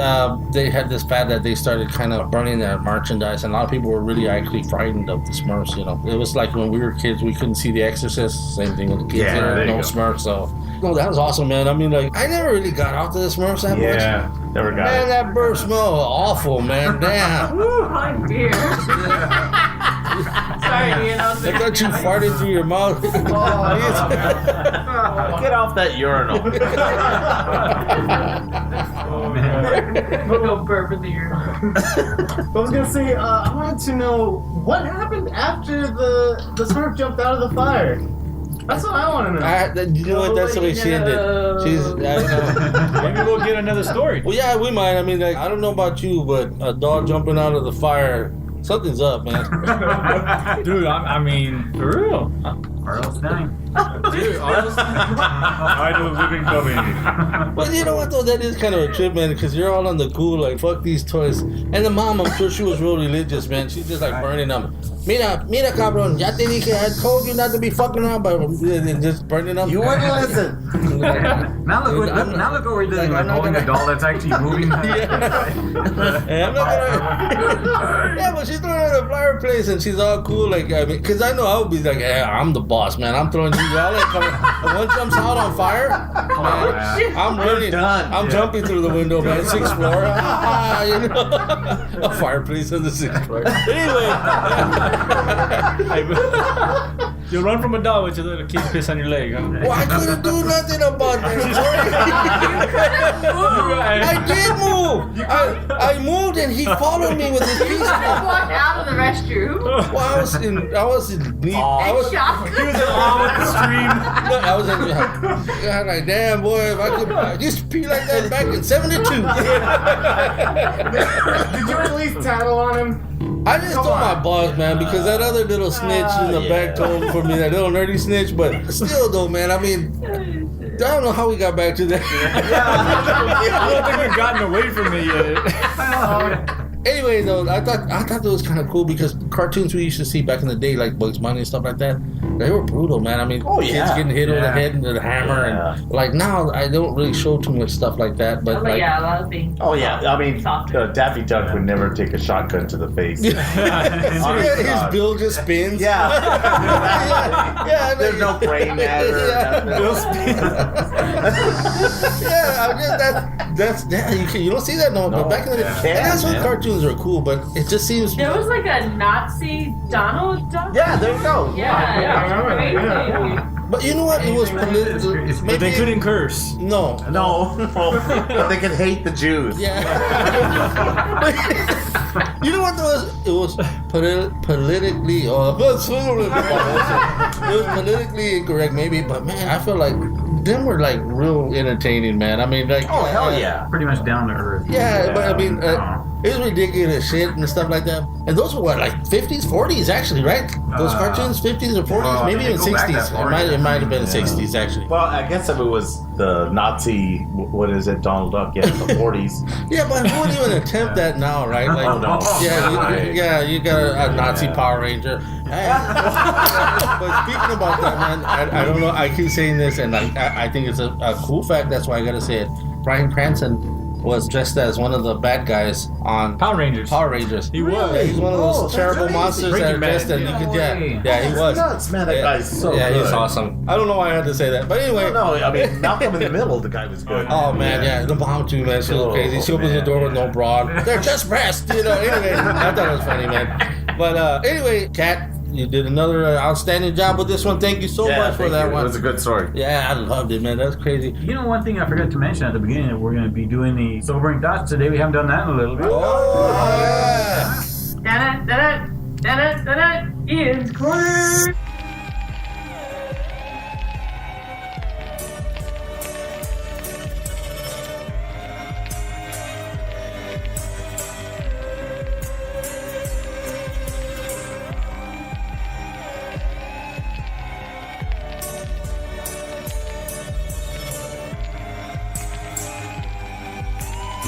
they had this fad that they started kind of burning their merchandise, and a lot of people were really actually frightened of the Smurfs. It was like when we were kids, we couldn't see The Exorcist. Same thing with the kids. Yeah, there you no go. Smurfs. So no, that was awesome, man. I mean, like I never really got off to the Smurfs that much. Yeah, never got Man, it. that bird smell awful, man. Damn. Ooh, my beer. Sorry, Ian. I was I thought you farted through your mouth. Get off that urinal. Oh man. We'll go burp in the urinal. I was gonna say, I wanted to know what happened after the Smurf jumped out of the fire. That's what I want to know. You know what? That's the way she ended. She's, I don't know. Maybe we'll get another story. Well, yeah, we might. I mean, like, I don't know about you, but a dog jumping out of the fire, something's up, man. Dude, I mean, for real. R.L. Stein. Dude, idle living dummy. But you know what, though? That is kind of a trip, man, because you're all on the cool, like, fuck these toys. And the mom, I'm sure she was real religious, man. She's just, like, burning them. Mira, cabrón, ya te dije, I told you not to be fucking around, but just burning them. You wouldn't listen. Now look what we're doing. Like holding a doll that's actually moving. Hey, I'm not gonna. Yeah, but she's throwing out a fireplace and she's all cool. Like, I mean, because I know I would be like, yeah, I'm the boss, man. I'm throwing you all like, if one jumps out on fire, man, I'm running. done. I'm jumping through the window, man. 6th floor. A fireplace on the 6th floor. Anyway. You'll run from a dog with your little kid piss on your leg, huh? Well, I couldn't do nothing about that. I did move. I moved and he followed me with his piece. I walked out of the restroom. Well, I was in deep. I was Shocked. He was in awe with the stream. I was like, damn boy, if I could, I used to pee like that back in '72. Did you at least tattle on him? I just told my boss, man, because that other little snitch in the back told for me, that little nerdy snitch. But still, though, man, I mean, I don't know how we got back to that. I don't think we've gotten away from it yet. Anyway, though, I thought that was kind of cool because cartoons we used to see back in the day, like Bugs Bunny and stuff like that, they were brutal, man. I mean, kids getting hit over the head with a hammer, and like now I don't really show too much stuff like that. But like, Yeah, a lot of things. Oh yeah, I mean, Daffy Duck would never take a shotgun to the face. his bill just spins. Yeah. Yeah. There's no brain matter. Bill spins. Yeah, I mean, that's you don't see that no, but back in the day, and that's when cartoons are cool, but it just seems. There was like a Nazi Donald Duck. Yeah, there you go. Yeah. But you know what? It was political. But they couldn't curse. No. No, but they could hate the Jews. Yeah. You know what? It was politically. It was politically incorrect, maybe. But man, I feel like them were like real entertaining, man. I mean, like. Oh hell yeah. Pretty much down to earth. Yeah, but I mean, It was ridiculous shit and stuff like that. And those were what, like 50s, 40s actually, right? Those cartoons, 50s or 40s, maybe even 60s. It might have been 60s actually. Well, I guess if it was the Nazi, what is it, Donald Duck, yeah, the 40s. Yeah, but who would even attempt that now, right? Like, Oh, no. you got a Nazi Power Ranger. But speaking about that, man, I don't know. I keep saying this, and I think it's a cool fact. That's why I gotta say it. Bryan Cranston was dressed as one of the bad guys on Power Rangers. He was. Yeah, he's one of those terrible monsters that are dressed, and you could, he was. Nuts, man, that guy's so Yeah, good. he's awesome. I don't know why I had to say that, but anyway. No, I mean, Malcolm in the Middle, the guy was good. Oh man, yeah, the mom too, man. She was crazy. She opens the door with no bra. They're just breasts, Anyway, I thought it was funny, man. But anyway, Kat, you did another outstanding job with this one. Thank you so much for that one. It was a good story. Yeah, I loved it, man. That's crazy. You know, one thing I forgot to mention at the beginning, that we're going to be doing the sobering thoughts today. We haven't done that in a little bit. Oh, yeah. Da-da, Ian's Corner.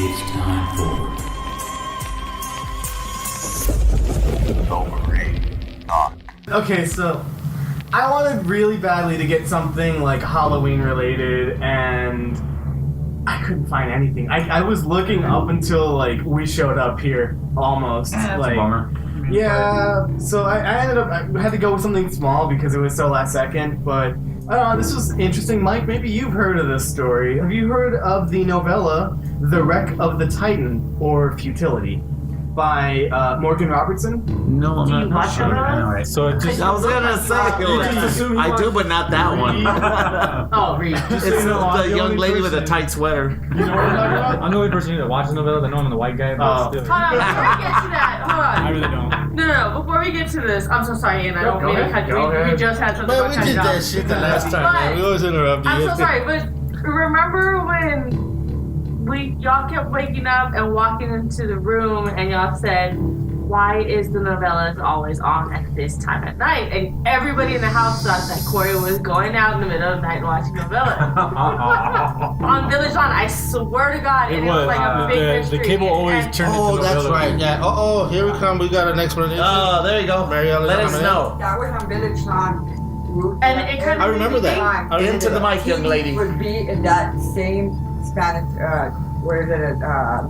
It's time for Okay, so I wanted really badly to get something like Halloween related, and I couldn't find anything. I was looking up until like we showed up here almost. That's like, a bummer. yeah, so I ended up, I had to go with something small because it was so last second, but I don't know, this was interesting. Mike, maybe you've heard of this story. Have you heard of the novella The Wreck of the Titan, or Futility, by Morgan Robertson? No, Do I'm you not watch sure. it? I know, right? So it just I was gonna say, You just assume he I do, watched- but not that one. Oh, Reed, just so It's you know, I'm the young only lady with a person- tight sweater. You know what I'm talking about? I'm the only person that watches novellas. I know I'm the white guy, but Oh. still. Hold on, before we get to that, hold on. I really don't. No, before we get to this, I'm so sorry, Ian. I don't Go mean to ahead, cut you. go We ahead. just had something Man, about we cutting did off. that shit the last time, man. We always interrupt you. I'm so sorry, but remember when y'all kept waking up and walking into the room and y'all said, why is the novellas always on at this time at night? And everybody in the house thought that Kory was going out in the middle of the night and watching novellas. On Village On, I swear to God, It and it was was. like a big The mystery. cable always And- turned Oh, into that's novella. right. Yeah. Oh, here we come. We got an explanation. Oh, there you go. Mariella, Let us coming in. know. That was on Village on. And it kind of I remember that. I remember Into the that. mic, young lady. Would be in that same Spanish, what is it,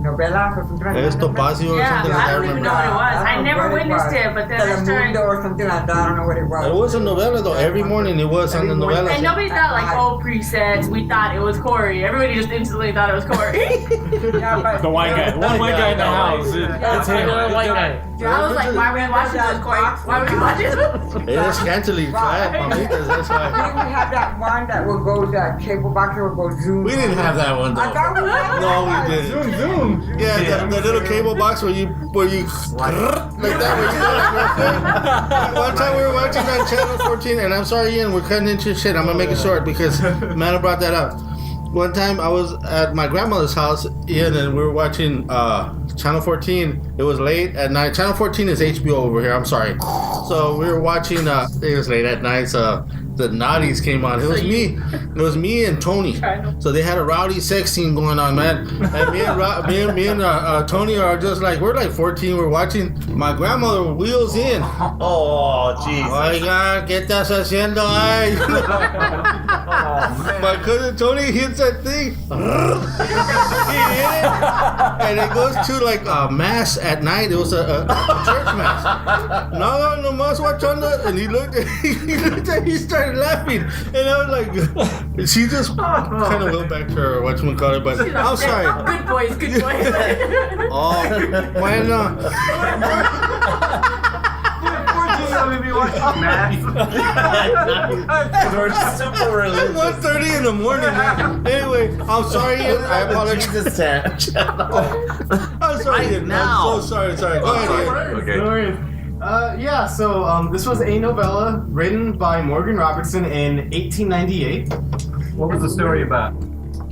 novela or something like that. Esto Pasio or Yeah, something like I that. don't even know Remember? what it was. I never witnessed it, but then I started. Telemundo or something like that. I don't know what it was. It was a novella though. Every morning it was on the novella. And nobody thought like, oh, presets. We thought it was Kory. Everybody just instantly thought it was Kory. Yeah, but The white guy. One white guy in the house. Yeah, It's him. the white guy. I was like, why were you watching this, Kory? Why were you watching this? It is scantily clad, mamitas. That's why. Didn't we have that one that would go, the cable box that would go zoom? We didn't have that one I though. thought we had No, that. we didn't. Zoom. Yeah, the little cable box where you like that. Where you one time we were watching on channel 14, and I'm sorry, Ian, we're cutting into shit. I'm gonna make it short because Mana brought that up. One time I was at my grandmother's house, Ian, and we were watching channel 14. It was late at night. Channel 14 is HBO over here. I'm sorry. So we were watching. It was late at night. So the naughties came on. It was me. It was me and Tony. So they had a rowdy sex scene going on, man. And me and Tony are just like, we're like 14. We're watching. My grandmother wheels in. Oh, jeez. Oiga, ¿qué estás haciendo ahí? My cousin Tony hits that thing. He hit it. And it goes to like a mass at night. It was a church mass. No más watchando. And he started laughing. And I was like, she just kind of went back to her whatchamacallit, but I'm sorry. Good boys, good boys. Oh, bueno. We're super religious. 1:30 in the morning, man. Anyway, I'm sorry, Ian. I apologize. Jesus channel. I'm sorry, Right Ian. now. I'm so sorry. Go ahead, Ian. Okay. No worries. Yeah, so this was a novella written by Morgan Robertson in 1898. What was the story about?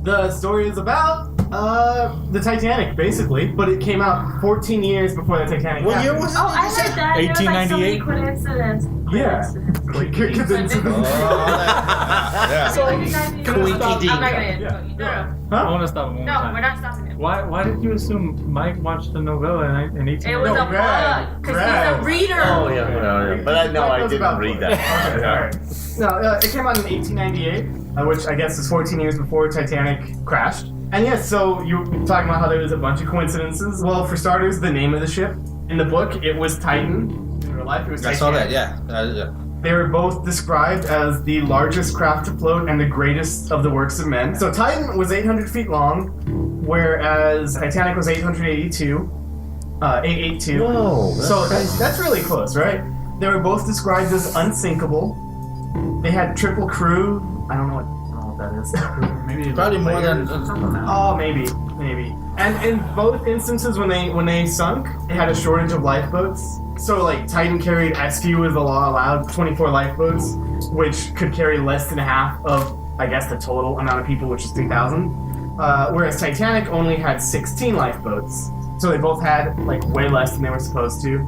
The story is about The Titanic, basically, but it came out 14 years before the Titanic. What year happened. was it? Oh, I heard that. There was like so many 1898? coincidences. Yeah. Yeah. So, So, Quinky D. I'm not gonna. Yeah. No, I want to stop one more no, time. we're not stopping it. Why did you assume Mike watched the novella in 18? It was No, a Greg. bug because he's a reader. Oh yeah. But I know I Knows didn't about read books. that. Okay, all right. No, it came out in 1898, which I guess is 14 years before Titanic crashed. And yes, so you were talking about how there was a bunch of coincidences. Well, for starters, the name of the ship. In the book, it was Titan. In real life, it was I Titanic. saw that. Yeah. They were both described as the largest craft afloat and the greatest of the works of men. So Titan was 800 feet long, whereas Titanic was 882. 882. Whoa, So that's really close, right? They were both described as unsinkable. They had triple crew. I don't know what that is. Maybe Probably more than. Oh, maybe. And in both instances, when they sunk, it had a shortage of lifeboats. So, like, Titan carried as few as the law allowed, 24 lifeboats, which could carry less than half of, I guess, the total amount of people, which is 3,000. Whereas Titanic only had 16 lifeboats. So they both had, like, way less than they were supposed to.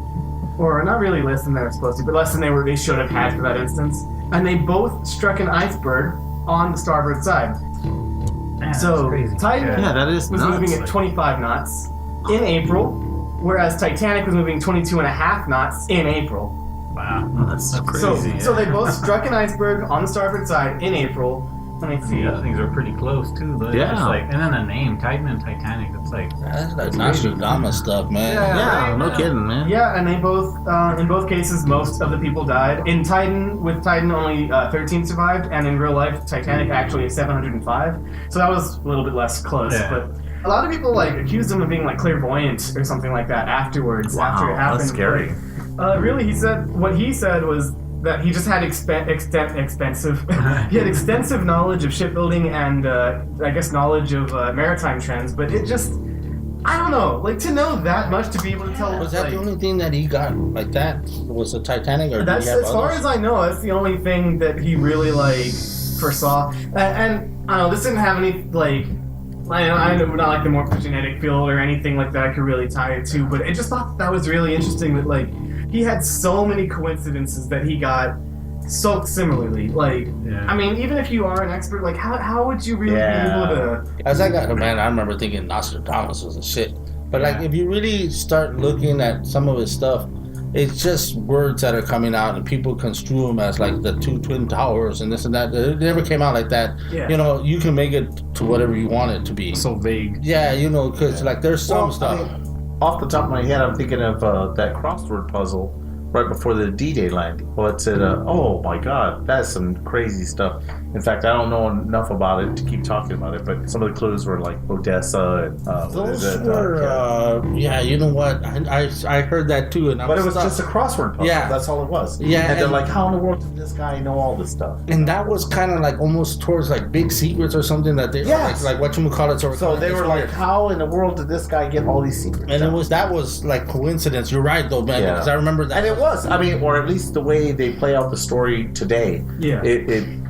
Or not really less than they were supposed to, but less than they should have had for that instance. And they both struck an iceberg on the starboard side. Man, So that's crazy. Titan Yeah, that is was nuts. moving at 25 knots in April, whereas Titanic was moving 22.5 knots in April. Wow. Oh, that's crazy. So they both struck an iceberg on the starboard side in April. Let me see. The other things are pretty close too, though. Yeah. It's like, and then the name Titan and Titanic. It's like That's like Nostradamus stuff, man. Yeah, no kidding, man. Yeah, and they both, in both cases, most of the people died. In Titan, with Titan, only 13 survived, and in real life, Titanic actually is 705. So that was a little bit less close, Yeah. but a lot of people like accused him of being like clairvoyant or something like that afterwards, after it happened. That's scary. Really, what he said was that he just had extensive knowledge of shipbuilding and I guess knowledge of maritime trends, but it just, I don't know, like to know that much to be able to tell. Was that like, the only thing that he got like that? Was the Titanic, or that's did he have as far others? as I know. That's the only thing that he really like foresaw. And I don't know, this didn't have any like. I know not like the morphogenetic field or anything like that I could really tie it to, but I just thought that was really interesting that like he had so many coincidences that he got so similarly. Like, Yeah. I mean, even if you are an expert, like how would you really be able to? As I got, man, I remember thinking Nostradamus was a shit. But like, if you really start looking at some of his stuff, it's just words that are coming out, and people construe them as like the two twin towers and this and that. It never came out like that. Yeah. You know, you can make it to whatever you want it to be. So vague. Yeah, you know, because like there's some Well, stuff. I mean, off the top of my head, I'm thinking of that crossword puzzle right before the D-Day landing. Well, it said, oh my God, that's some crazy stuff. In fact, I don't know enough about it to keep talking about it, but some of the clues were like Odessa and what is Those it? were, yeah, you know what? I heard that too, and I But it was stuck. just a crossword puzzle. Yeah. That's all it was. Yeah, And they're and- like, how in the world did this guy know all this stuff? And that was kind of like almost towards like big secrets or something that they Yes. like whatchamacallit. So they were like, how in the world did this guy get all these secrets? and that was like coincidence. You're right though, man, Yeah. because I remember that. And it was. I mean, or at least the way they play out the story today. Yeah.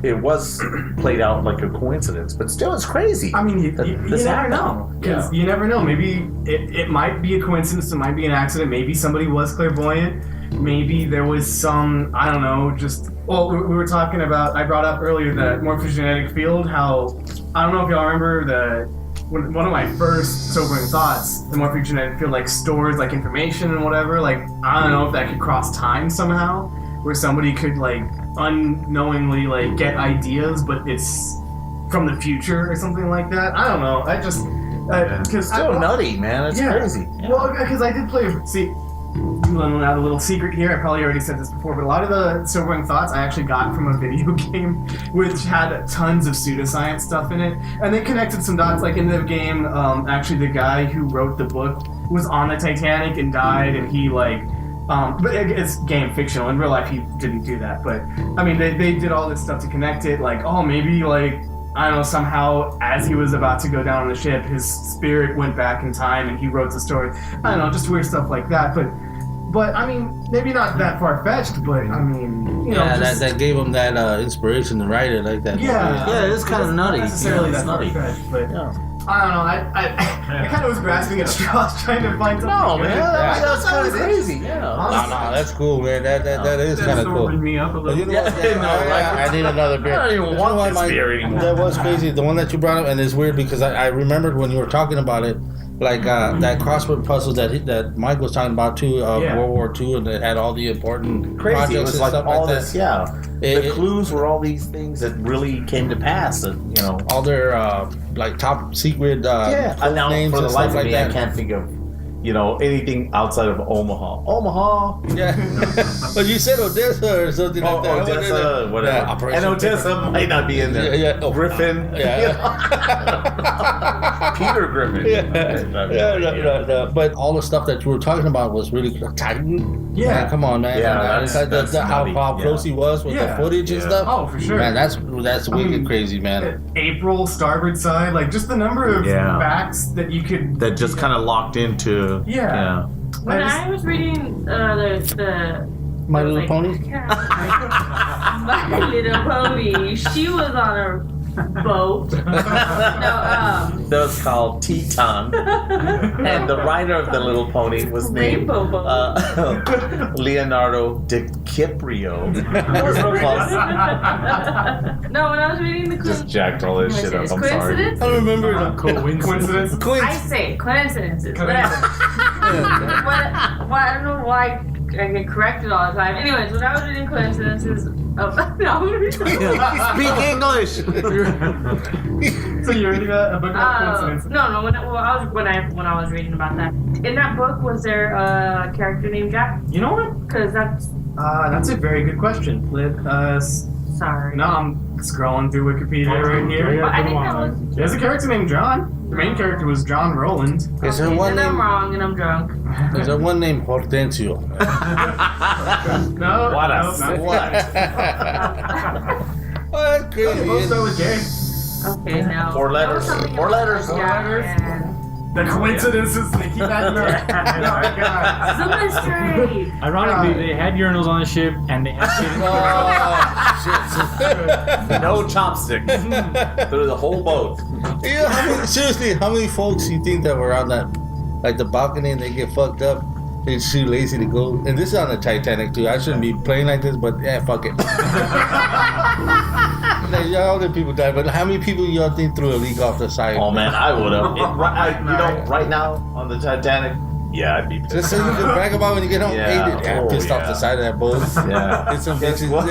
It was played out like a coincidence, but still, it's crazy. I mean, you This never happened. know. Because you never know. Maybe it might be a coincidence. It might be an accident. Maybe somebody was clairvoyant. Maybe there was some, I don't know, just... Well, we were talking about... I brought up earlier the morphogenetic field, how... I don't know if y'all remember one of my first sobering thoughts, the morphogenetic field, like, stores, like, information and whatever. Like, I don't know if that could cross time somehow, where somebody could, like, unknowingly, like, get ideas, but it's from the future or something like that. I don't know. I just... Because Still nutty, man. It's crazy. Well, because I did play... See, letting out a little secret here. I probably already said this before, but a lot of the sobering thoughts I actually got from a video game, which had tons of pseudoscience stuff in it, and they connected some dots. Like in the game, actually the guy who wrote the book was on the Titanic and died, and he like, but it's game fictional. In real life, he didn't do that. But I mean, they did all this stuff to connect it. Like, oh, maybe like, I don't know, somehow as he was about to go down on the ship, his spirit went back in time and he wrote the story. I don't know, just weird stuff like that. But I mean, maybe not that far-fetched, but I mean, you know, yeah, just, that gave him that inspiration to write it like that. yeah, Yeah, it's kind of nutty. Not necessarily Yeah, that it's nutty. far-fetched, but Yeah. I don't know. I kind of was grasping at straws trying to find something. No, good. man, that's kind of crazy. Yeah. No, that's cool, man. That is kind of cool. me up a But little. you know what? I need another beer. I don't even want this beer anymore. That was crazy. The one that you brought up, and it's weird because I remembered when you were talking about it, like that crossword puzzle that Mike was talking about too, of Yeah. World War II, and it had all the important Crazy. It projects was and like stuff all like this, that. yeah. It- The clues were all these things that really came to pass. That, you know. All their like top secret Yeah. code Now, names for the and life stuff of like me, I that. can't think of, anything outside of Omaha. Omaha. Yeah, but you said Odessa or something like that. Odessa, whatever. Yeah, Operation and Odessa might not be in there. Yeah, yeah. Oh, Griffin. Peter Griffin. No. But all the stuff that you were talking about was really Titan. Yeah. Man, come on, man. Yeah, And that's how nutty. close he was with Yeah. the footage and Yeah. stuff. Oh, for sure. Man, that's wicked crazy, man. April, starboard side, like just the number of Yeah. facts that you could. That just kind of locked into. Yeah. When I just- I was reading the My Little like, Pony. My Little Pony, she was on a boat. No, That was called Teton. And the writer of The Little Pony was named Rainbow Boat. Leonardo DiCaprio. No, when I was reading the Just jacked all this shit up. I'm sorry. coincidence? I remember Coincidence? I say coincidences. Whatever. I don't know why I get corrected all the time. Anyways, when I was reading coincidences of Speak English. So you're reading a book about coincidence? no. When I was reading about that, in that book, was there a character named Jack? You know what? Because That's a very good question. sorry. No, I'm scrolling through Wikipedia right here. But I think that was. There's a character named John. The main character was John Rowland. Is there Okay, one then I'm name? wrong and I'm drunk. There's a one named Hortensio. No. What a no, not- slut. Oh, that's crazy. We'll start with Gary. Okay, now. Four letters. That was something Four about letters. Jack Four letters. and- The coincidences they keep adding up. Oh my god. The mystery. Ironically, they had urinals on the ship, and they had shit. Oh, shit. No chopsticks. Through the whole boat. Yeah, seriously, how many folks you think that were on that, like the balcony, and they get fucked up? They're too lazy to go. And this is on the Titanic too. I shouldn't be playing like this, but yeah, fuck it. Like, yeah, all the people died, but how many people y'all think threw a leak off the side? Oh man, I would have. Right now on the Titanic, yeah, I'd be pissed. Just so you can brag about when you get home. Yeah. Hey, dude, I'm Oh, pissed off yeah. the side of that boat. Yeah. It's some Guess bitches. what?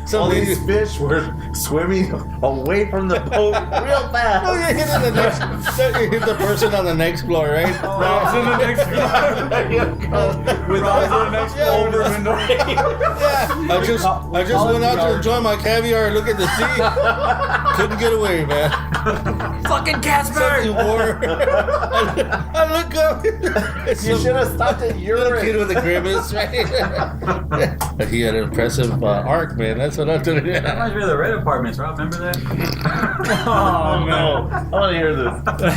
Some All these bitches. fish were swimming away from the boat real fast. Oh, you hit the next. You hit the person on the next floor, right? Drops in the next with all the next over and Yeah. I just went out to enjoy my caviar and look at the sea. Couldn't get away, man. Fucking Casper. Something wore. I look up. It's You some should have stopped at little kid urine. with a grimace, right? But he had an impressive arc, man. That's what I'm telling you. That reminds me of the Red Apartments, Rob. Remember that? Oh no! I want to hear this.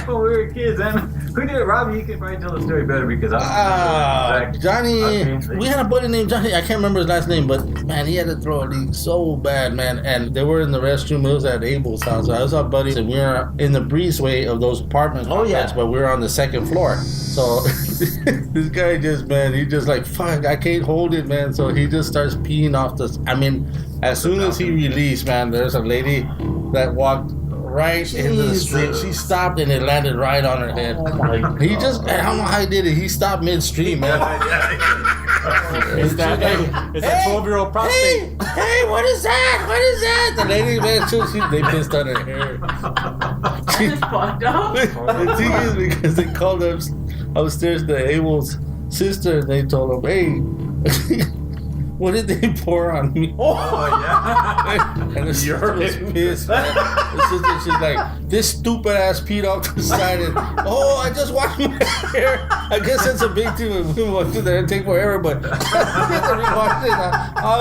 When we were kids, and who did it? Rob, you can probably tell the story better because I don't remember the exact- Johnny, Okay. we had a buddy named Johnny. I can't remember his last name, but man, he had to throw a leak so bad, man. And they were in the restroom. It was at Abel's house. I was our buddies, and we were in the breezeway of those apartments. Oh, yeah. But we were on the second floor. So this guy just, man, he just like, fuck, I can't hold it, man. So he just starts peeing off the. I mean, as soon as he released, man, there's a lady that walked right into the street. She stopped and it landed right on her head. Oh my God. He just, I don't know how he did it. He stopped midstream, man. It's that 12-year-old prostate. Hey, what is that? What is that? The lady, man, they pissed on her hair. That's fucked up. The thing is, because they called up upstairs to Abel's sister, and they told him, hey, what did they pour on me? Oh, yeah. And the sister was pissed, man. The sister, she's like, this stupid ass peed off the side, and I just washed my hair. I guess that's a big thing. We went through there and take forever, but I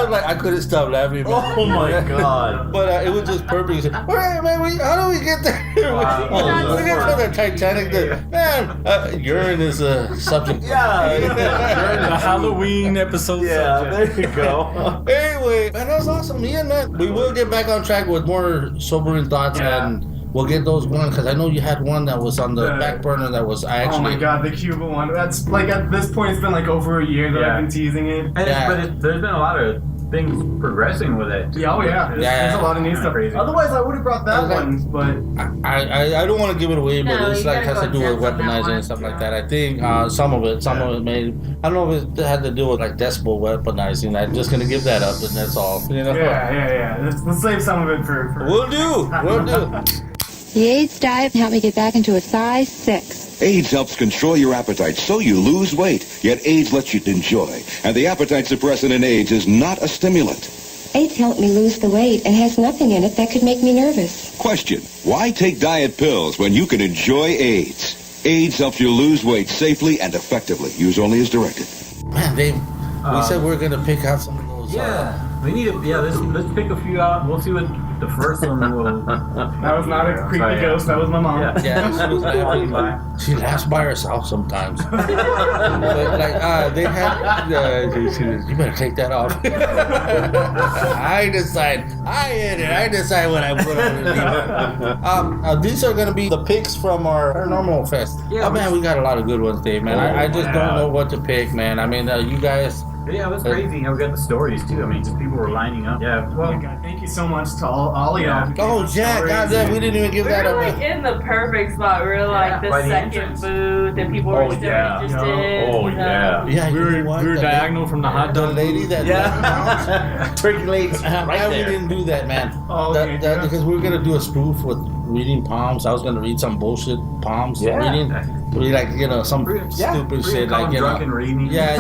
was like, I couldn't stop laughing. Man. Oh my God! But it was just perfect. He said, all right, man, how do we get there? Wow. We get to the Titanic. Man, urine is a subject. Yeah. The Halloween episode. Yeah, subject. there you go. Anyway, man, that was awesome. Yeah, man. We will get back on track with more sobering thoughts and we'll get those one because I know you had one that was on the The- back burner that was actually. Oh my god, the Cuba one. That's like at this point, it's been like over a year that Yeah. I've been teasing it. And Yeah. there's been a lot of things progressing with it. Yeah, oh yeah. There's a lot of new Kinda stuff. crazy. Otherwise, I would have brought that Okay. one, but I don't want to give it away, but No, it's you like gotta has to go do with depth on that weaponizing one. and stuff like that. I think some of it made. I don't know if it had to do with like decibel weaponizing. I'm just gonna give that up, and that's all. You know. yeah. Let's save some of it for We'll do. The AIDS diet helped me get back into a size 6. AIDS helps control your appetite so you lose weight, yet AIDS lets you enjoy. And the appetite suppressant in AIDS is not a stimulant. AIDS helped me lose the weight and has nothing in it that could make me nervous. Question, why take diet pills when you can enjoy AIDS? AIDS helps you lose weight safely and effectively. Use only as directed. Man, Dave, we said we're gonna pick out some of those. Yeah, we need to. Yeah, let's pick a few out. We'll see what the first one will. That was not a creepy ghost. That was my mom. Yeah. Yeah, she was laughing. She laughs by herself sometimes. But like, they had. You better take that off. I decide when I put on the these are gonna be the picks from our Paranormal Fest. Yeah, Oh man, we got a lot of good ones, Dave. Man, I just yeah. don't know what to pick, man. I mean, you guys. Yeah, it was crazy how we got the stories too. I mean, just people were lining up. Yeah. Oh Well, my god, thank you so much to all of y'all. who Oh, gave us Jack, stories. goddamn, we didn't even give We that were up. like in the perfect spot. We were like By the the second entrance. booth, and people were Oh, still yeah. interested. Oh, yeah. Yeah, We you were, know what? we were The diagonal from the hot The dog. lady that Yeah. Turkey legs right right we there. didn't do that, man. Oh, okay, that yeah. because we were gonna do a spoof with reading palms. I was gonna read some bullshit palms. Yeah. Reading, read like some yeah, stupid we shit, call like them drunk and reading. yeah,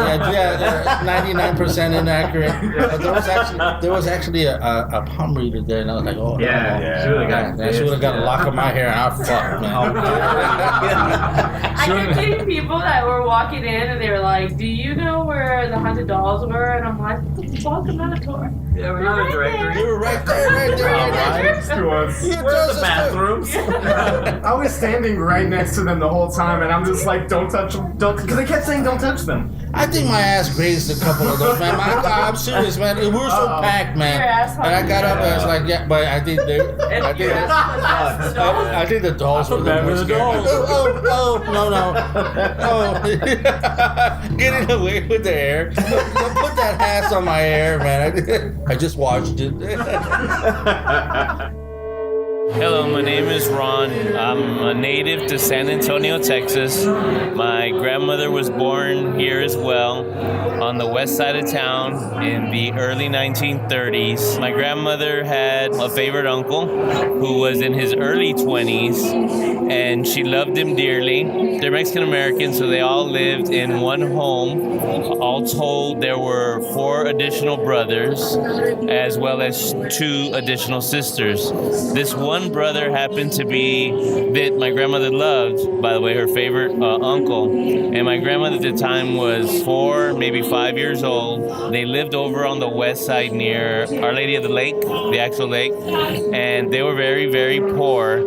99% inaccurate. But there was actually a palm reader there, and I was like, oh Yeah, no. she would've got Man, she would have got a lock of my hair, and I fucked, man. I kept getting people that were walking in, and they were like, "Do you know where the haunted dolls were?" And I'm like, "Welcome to the tour." Yeah, we're not a directory. You were right there. Next to us. You Where's told the us bathrooms? I was standing right next to them the whole time, and I'm just like, don't touch them. Don't, because they kept saying don't touch them. I think my ass grazed a couple of those, man. I'm serious, man. We were so packed, man. Your ass And I got up and I was like, yeah, but I think they. And I think, your ass was the dolls. I think the dolls were the bad more for the scared. dolls. Oh, getting away with the hair. Don't put that ass on my hair, man. I just watched it. Hello, my name is Ron. I'm a native to San Antonio, Texas. My grandmother was born here as well, on the west side of town in the early 1930s. My grandmother had a favorite uncle who was in his early 20s, and she loved him dearly. They're Mexican American, so they all lived in one home. All told, there were 4 additional brothers, as well as 2 additional sisters. This one brother happened to be that my grandmother loved, by the way, her favorite uncle. And my grandmother at the time was 4, maybe 5 years old. They lived over on the west side near Our Lady of the Lake, the actual lake. And they were very, very poor.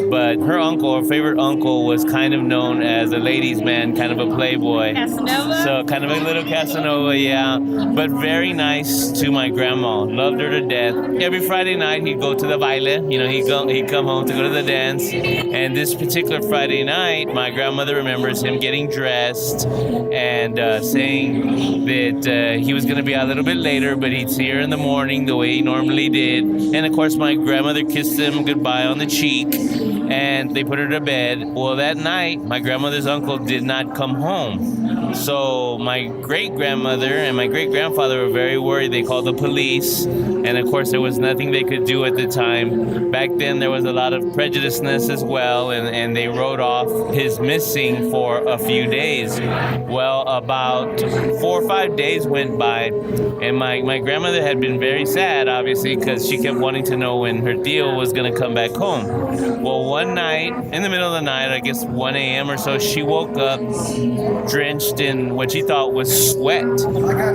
But her uncle, her favorite uncle, was kind of known as a ladies' man, kind of a playboy. Casanova? So kind of a little Casanova, yeah. But very nice to my grandma. Loved her to death. Every Friday night he'd go to the baile. You know, he'd come home to go to the dance. And this particular Friday night, my grandmother remembers him getting dressed and saying that he was going to be out a little bit later, but he'd see her in the morning the way he normally did. And of course, my grandmother kissed him goodbye on the cheek, and they put her to bed. Well, that night, my grandmother's uncle did not come home. So my great-grandmother and my great-grandfather were very worried. They called the police, and of course there was nothing they could do at the time. Back then there was a lot of prejudiceness as well, and they wrote off his missing for a few days. Well, about 4 or 5 days went by, and my grandmother had been very sad, obviously, because she kept wanting to know when her tío was going to come back home. Well, one night, in the middle of the night, I guess 1 a.m. or so, she woke up drenched in what she thought was sweat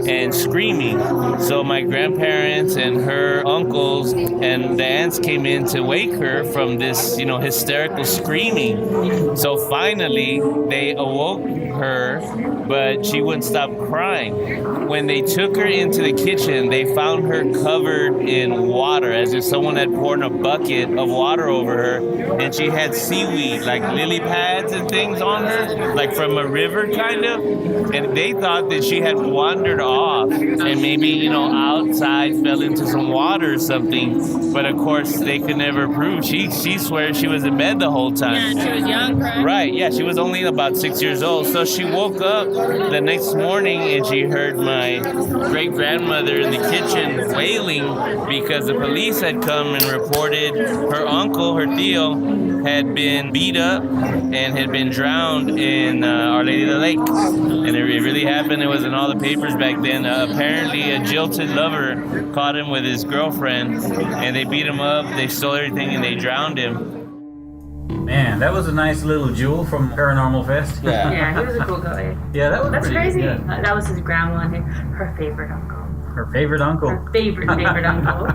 and screaming. So my grandparents and her uncles and the aunts came in to wake her from this, hysterical screaming. So finally, they awoke her, but she wouldn't stop crying. When they took her into the kitchen, they found her covered in water, as if someone had poured a bucket of water over her, and she had seaweed, like lily pads and things on her, like from a river kind of, and they thought that she had wandered off and maybe, you know, outside fell into some water or something, but of course they could never prove. She swears she was in bed the whole time. Yeah, she was young, correct? Right, yeah, she was only about 6 years old. So she woke up the next morning and she heard my great-grandmother in the kitchen wailing because the police had come and reported her uncle, her tío, had been beat up and had been drowned in Our Lady of the Lake. And it really happened. It was in all the papers back then. Apparently a jilted lover caught him with his girlfriend and they beat him up, they stole everything, and they drowned him. Man, that was a nice little jewel from Paranormal Fest. Yeah, he was a cool guy. Yeah, that was That's pretty crazy. good. That was his grandma and her favorite uncle. Her favorite uncle. Her favorite uncle.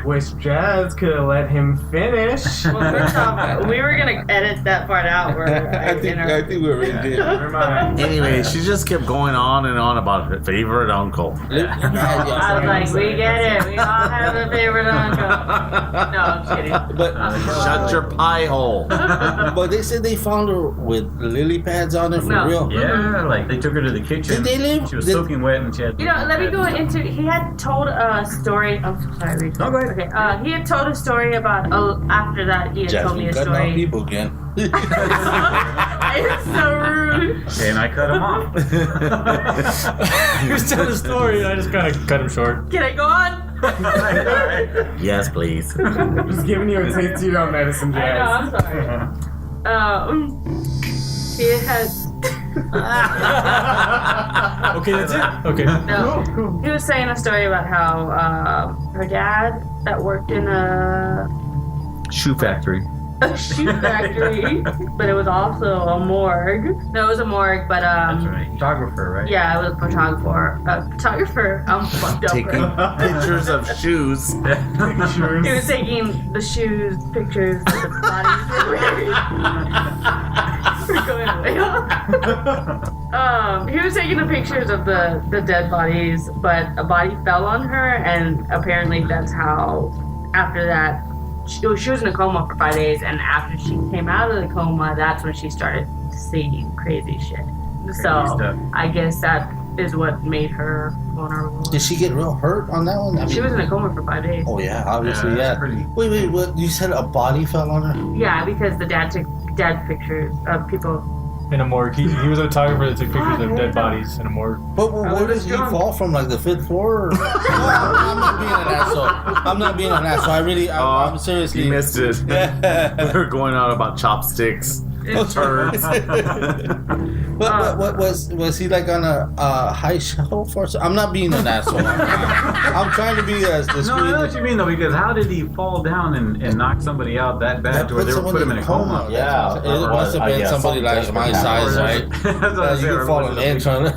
Wish Jazz could have let him finish. Well, first off, we were gonna edit that part out. Where I think we already did. Never mind. Anyway, she just kept going on and on about her favorite uncle. I was like, we get it. We all have a favorite uncle. No, I'm kidding. But Shut your pie hole. but they said they found her with lily pads on her for No. real. Yeah, like they took her to the kitchen. Did they live? She was Did- soaking wet and she had. You know, let me go into. He had told a story. I'm so sorry. Reed. No, go ahead. Okay. He had told a story about. After that, he had told me Jasmine a cutting off story. people again. It's so rude. And I cut him off. He was telling a story, and I just kind of cut him short. Can I go on? Yes, please. Just giving you a taste of your own medicine, I know. Jazz. I'm sorry. He had. Okay, that's it? Okay. No. He was saying a story about how her dad that worked in a Shoe factory. shoe factory, but it was also a morgue. No, it was a morgue, but That's right. Photographer, right? yeah, it was a photographer. I'm fucked up. Taking Right? pictures of shoes. He was taking the shoes, pictures of the bodies were wearing. We're going way off. He was taking the pictures of the dead bodies, but a body fell on her, and apparently that's how. After that, she was in a coma for 5 days, and after she came out of the coma, that's when she started seeing crazy shit. So stuff. I guess that is what made her vulnerable. Did she get real hurt on that one? I mean, She was in a coma for 5 days. Oh yeah, obviously, Yeah, yeah. that's pretty- Wait, what? You said a body fell on her? Yeah, because the dad took dead pictures of people. In a morgue. He was a photographer that took pictures of dead bodies in a morgue. But where did he fall from? Like the 5th floor? Or? No, I'm not being an asshole. I'm not being an asshole. I'm seriously. You missed it. We were going on about chopsticks. Turds. What was he like on a high shelf or something? I'm not being an asshole. I'm trying to be as No, discreet. I know what you mean though, because how did he fall down and knock somebody out that bad to where they put him in a coma? Yeah. It must have been somebody like my size, right? That's what I You said, can fall an inch on it.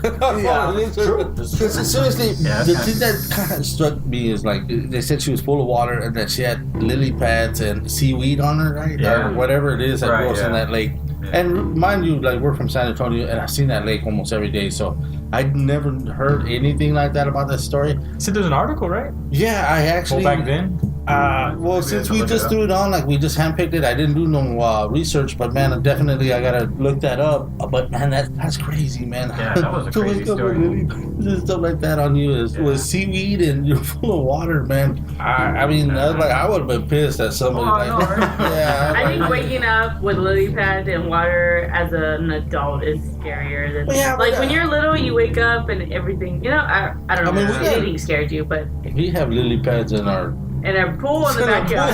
Seriously, Yeah, the that's thing that kind of struck me is like they said she was full of water and that she had lily pads and seaweed on her, right? Yeah. Or whatever it is that Right, grows in yeah. that lake. And mind you, like we're from San Antonio, and I've seen that lake almost every day, so I'd never heard anything like that about that story. Said there's an article, right? Yeah, I actually. Well, back then. Well, since we just threw it on, like we just handpicked it, I didn't do no research, but man, definitely I gotta look that up. But man, that's crazy, man. Yeah, that was a To crazy wake up story. with really stuff like that on you with seaweed and you're full of water, man. I mean, I was like, I would have been pissed at somebody Oh, like I know, that. Yeah, I think waking up with lily pads and water as an adult is scarier than Yeah, like but, when you're little, you wake up and everything. You know, I don't know. I mean, if we got- anything scared you, but we have lily pads in our. and a pool in the backyard.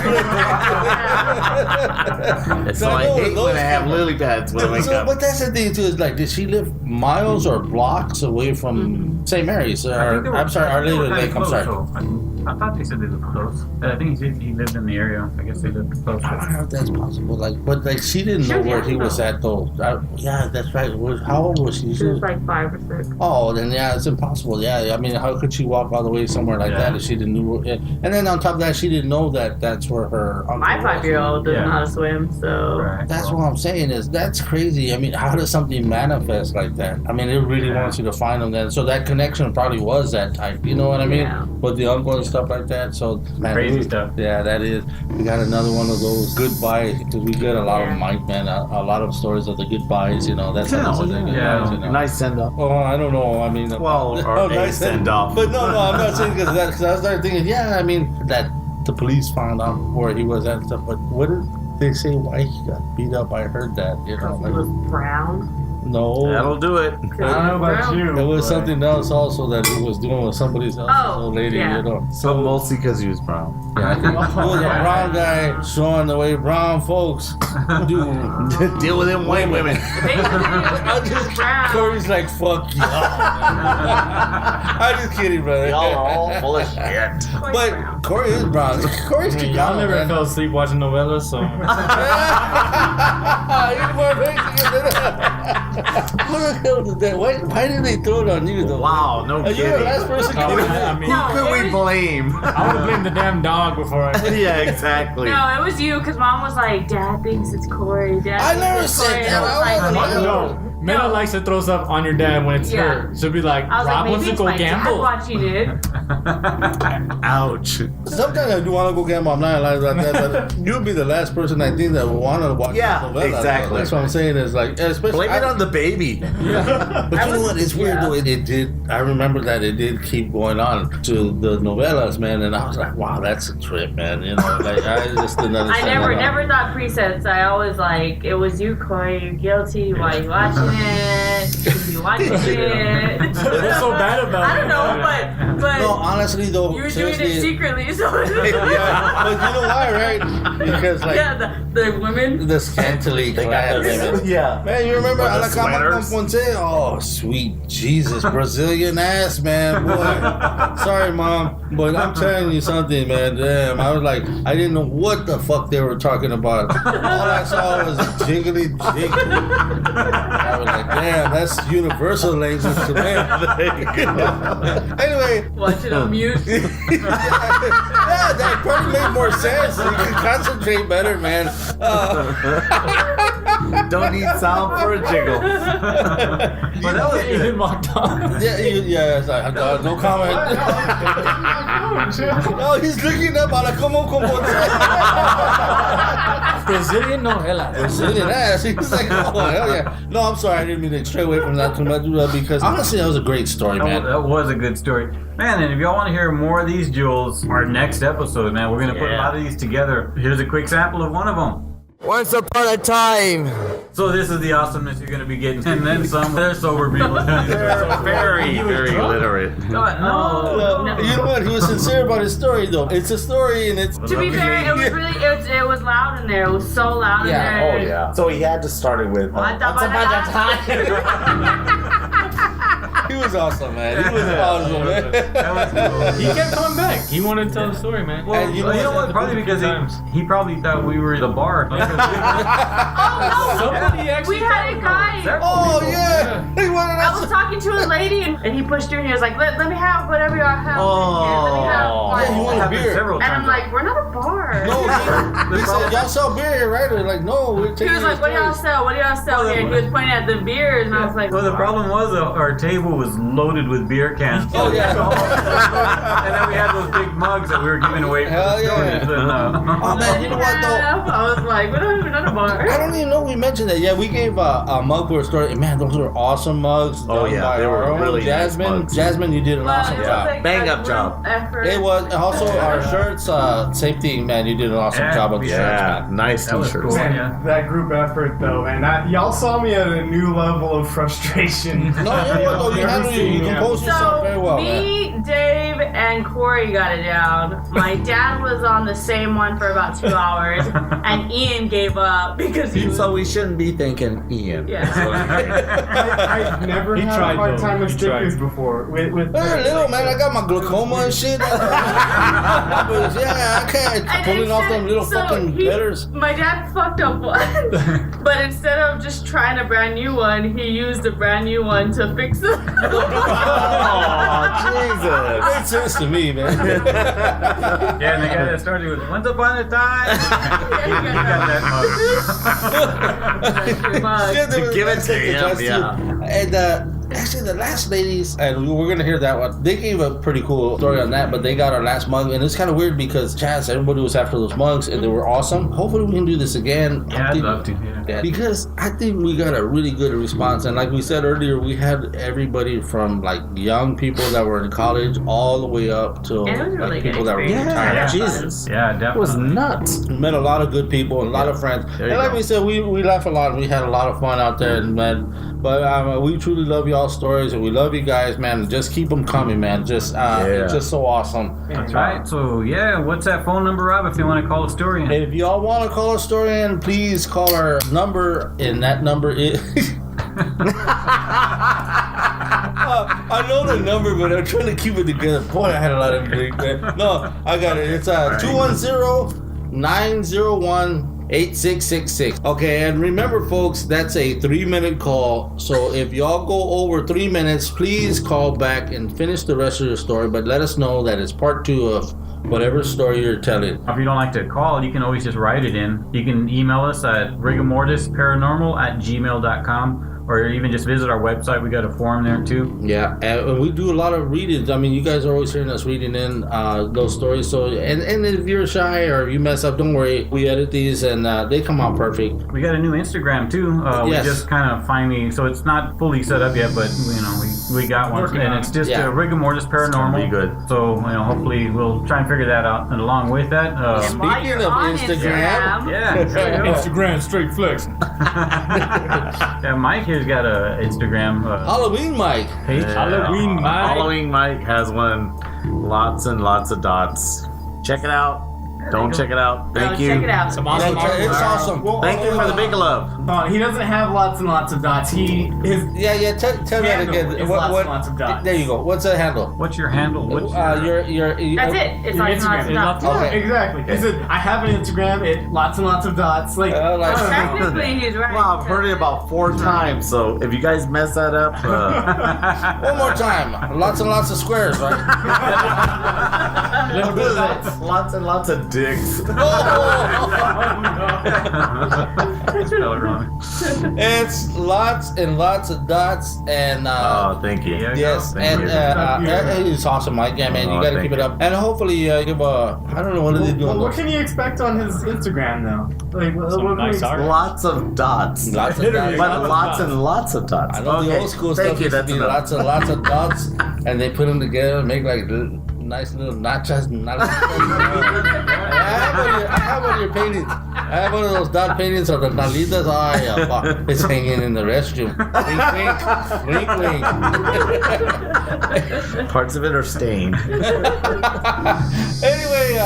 So I hate when I have lily pads when I wake up. But that's the thing too is like, did she live miles or blocks away from St. Mary's? I think they Or, were- I'm sorry, Our Lady of the they were Lake. I'm kinda sorry. close, so I thought they said they lived close. I think he said he lived in the area. I guess they lived close. I don't know if that's possible. But she didn't know where he was at though. Yeah, that's right. How old was she? She was like 5 or 6. Oh, then yeah, it's impossible. Yeah, I mean, how could she walk all the way somewhere like that if she didn't know? And then on top of that, she didn't know that that's where her uncle My 5-year-old doesn't know how to swim, so. Right. That's what I'm saying is that's crazy. I mean, how does something manifest like that? I mean, it really wants you to find them then. So that connection probably was that type. You know what I mean? Yeah. With the uncle and stuff like that. So man, Crazy stuff. Yeah, that is. We got another one of those goodbyes because we get a lot of Mike, man. A lot of stories of the goodbyes. You know, that's how they goodbyes. You know? Nice send up. Well, I don't know. I mean, Well, or nice send off. But no, I'm not saying because I started thinking, yeah, I mean that the police found out where he was at and stuff. But what did they say why he got beat up? I heard that. You know, He was brown. no. That'll do it. I don't know about you. It was but- something else also that he was doing with somebody else's old lady, yeah. you know. So mostly because he was brown. Yeah, I think it was a brown guy showing the way brown folks do. Deal with them white women. Basically, he was brown. Corey's like, fuck you. I'm just kidding, brother. Y'all are all full of shit. But Corey is brown. Corey's too Y'all brown, never man. fell asleep watching novellas, so. You're more Mexican than that. What the hell did that? Why did they throw it on you, though? Wow, no Are you the kidding. last person I mean, No, Who could it we was- blame? I would have blamed the damn dog before I. Yeah, exactly. No, it was you, because Mom was like, Dad thinks it's Corey. Dad I thinks never it's said Corey. that. And I was I like, wasn't- maybe- No, Mena likes to throw stuff on your dad when it's Yeah. her. She'll be like, I was Rob like, wants maybe to it's go my dad gamble. watching it. Ouch. Sometimes I do want to go gamble. I'm not lying about that, but you'll be the last person I think that would want to watch Yeah, the novella. exactly. That's what I'm saying is like, especially. Blame it on the baby. But you know what? It's weird though. It did. I remember that it did keep going on to the novellas, man, and I was like, wow, that's a trip, man. You know, like I just didn't I understand. never thought presets. I always like, it was you, Corey. You're guilty. Why are you watching it? You should be watching it. What's so bad about I don't it? know, but No, honestly though, you were doing it seriously, secretly. So yeah, but you know why, right? Because like yeah, the women. the scantily clad women. Yeah. Man, you remember Or the a la cama sweaters. con Ponce? Oh, sweet Jesus, Brazilian ass, man, boy. Sorry, Mom, but I'm telling you something, man. Damn, I was like, I didn't know what the fuck they were talking about. All I saw was jiggly jiggly. I was like, damn, that's universal language to me. Anyway, Watch it on mute. yeah, that probably made more sense. You can concentrate better, man. Don't need sound for a jiggle. But that was even mocked on. Yeah, it's like, no comment. No, he's looking up a la como Brazilian novela. Brazilian ass. He's like, oh, hell yeah. No, I'm sorry. I didn't mean to stray away from that too much because honestly, that was a great story, man. That was a good story. Man, and if y'all want to hear more of these jewels, our next episode, man, we're going to put a lot of these together. Here's a quick sample of one of them. Once upon a time. So this is the awesomeness you're going to be getting. And then some. They're sober people. They're very, very literate. God, no. You know what? He was sincere about his story, though. It's a story, and it's. To be fair, it was really, it was loud in there. It was so loud in Yeah. there. Oh, yeah. So he had to start it with. Once upon a time. He was awesome, man. He was awesome, man. He kept coming back. He wanted to tell the story, man. Well, And you know what? Probably because he probably thought we were the bar. Oh, no. Somebody actually. We had a guy. Oh, yeah. He wanted I us. was talking to a lady and he pushed her and he was like, let me have whatever y'all have. Let me have one. Yeah, you want a Happened beer. several And I'm times. like, we're not a bar. No, he said, y'all sell beer here, right? We're like, no, we're He taking was like, what do y'all sell? What do y'all sell here? And he was pointing at the beers and I was like, Well, the problem was our table was loaded with beer cans. Oh, yeah. And then we had those big mugs that we were giving away for Hell the yeah. stories. And, Oh, man, you know what, though? I was like, we're not a bar. I don't even know we mentioned that. Yeah, we gave a mug for a story. And man, those were awesome mugs. Oh, done yeah, by they were our own really nice Jasmine. mugs. Jasmine, you did an awesome it was job. like Bang a up job. group effort. It was also our shirts, same thing, man. You did an awesome Yeah, job with the shirts, Yeah, man. nice That was t-shirts. cool. Man, Yeah. that group effort though, man. Y'all saw me at a new level of frustration. No, you know what, though? You you composed yourself very well, man. me, Dave, and Kory got it down. My dad was on the same one for about 2 hours, and Ian gave up because he was... So we shouldn't be thinking Ian. Yeah. I've never He had tried, a hard though. time with He tried. stickers before. With Hey, little man, I got my glaucoma and shit. Yeah, I can't And pulling off instead- them little so fucking letters. My dad fucked up one, but instead of just trying a brand new one, he used a brand new one to fix it. Oh, Jesus. Makes sense to me, man. Yeah, and the guy that started with "Once upon a time." He got that mug. Yeah, there was Give it last to lady, him, just yeah. And actually, the last ladies, and we're gonna hear that one. They gave a pretty cool story on that, but they got our last mug, and it's kind of weird because Chaz, everybody was after those mugs, and they were awesome. Hopefully, we can do this again. Yeah, I'd love to. Yeah. Because I think we got a really good response, and like we said earlier, we had everybody from like young people that were in college all the way up to And it was a really like, good people that were experience. retired. Yeah. Jesus. Yeah, That was definitely. nuts. We met a lot of good people and a lot of friends. There And you like go. we said, we laugh a lot. We had a lot of fun out there, and man. But we truly love y'all's stories, and we love you guys, man. Just keep them coming, man. Just it's just so awesome. That's right. So yeah, what's that phone number, Rob? If they want to call a story in? If y'all want to call a story in, please call our number, and that number is. I know the number, but I'm trying to keep it together. Boy, I had a lot of big, man. No, I got it. It's 210-901-8666. Okay, and remember, folks, that's a 3-minute call. So if y'all go over 3 minutes, please call back and finish the rest of your story. But let us know that it's part 2 of whatever story you're telling. If you don't like to call, you can always just write it in. You can email us at rigormortisparanormal@gmail.com, or even just visit our website. We got a forum there too. Yeah, and we do a lot of readings. I mean, you guys are always hearing us reading in those stories. So, and if you're shy or if you mess up, don't worry. We edit these and they come out perfect. We got a new Instagram too. Yes. We just kind of finally, so it's not fully set up yet, but you know, we got one, and it's just Rigor Mortis Paranormal. It's gonna be good. So you know, hopefully we'll try and figure that out. And along with that, And while you're of on Instagram. yeah, there you go. Instagram straight flex. Yeah, Mike here's got a Instagram Halloween, Mike. page. Halloween Mike. Halloween Mike has one. Lots and lots of dots. Check it out. Don't check it out. Thank you. Check it out. Some awesome It's artwork. awesome. Thank you for the big love. He doesn't have lots and lots of dots. His Yeah. Tell that handle again. is lots and lots of dots. There you go. What's that handle? What's your handle? What's Your That's it. It's Your like Instagram. not Okay. Exactly. He said, I have an Instagram. Lots and lots of dots. Like, like- Technically, he's right. Well, I've heard it about 4 times, so if you guys mess that up, One more time. Lots and lots of squares, right? little bit of that. Lots and lots of dicks. Spell it wrong. It's lots and lots of dots and Oh, thank you. Yeah. yes, Thank and you. it's awesome, Mike. Yeah, man, you Oh, gotta thank keep it you. up, and hopefully give a. I don't know what are they doing. Well, what can you expect on his Instagram, though? Like, what Some can we nice expect? art. Lots of dots. Lots of dots. But lots and lots of dots. I know the old school Thank stuff you. used to That's be enough. lots and lots of dots, and they put them together and make like nice little nachos. I have one of your paintings. I have one of those dot paintings of the nalitas. Oh, yeah, fuck. It's hanging in the restroom. Wink, wink, wink. Parts of it are stained. Anyway,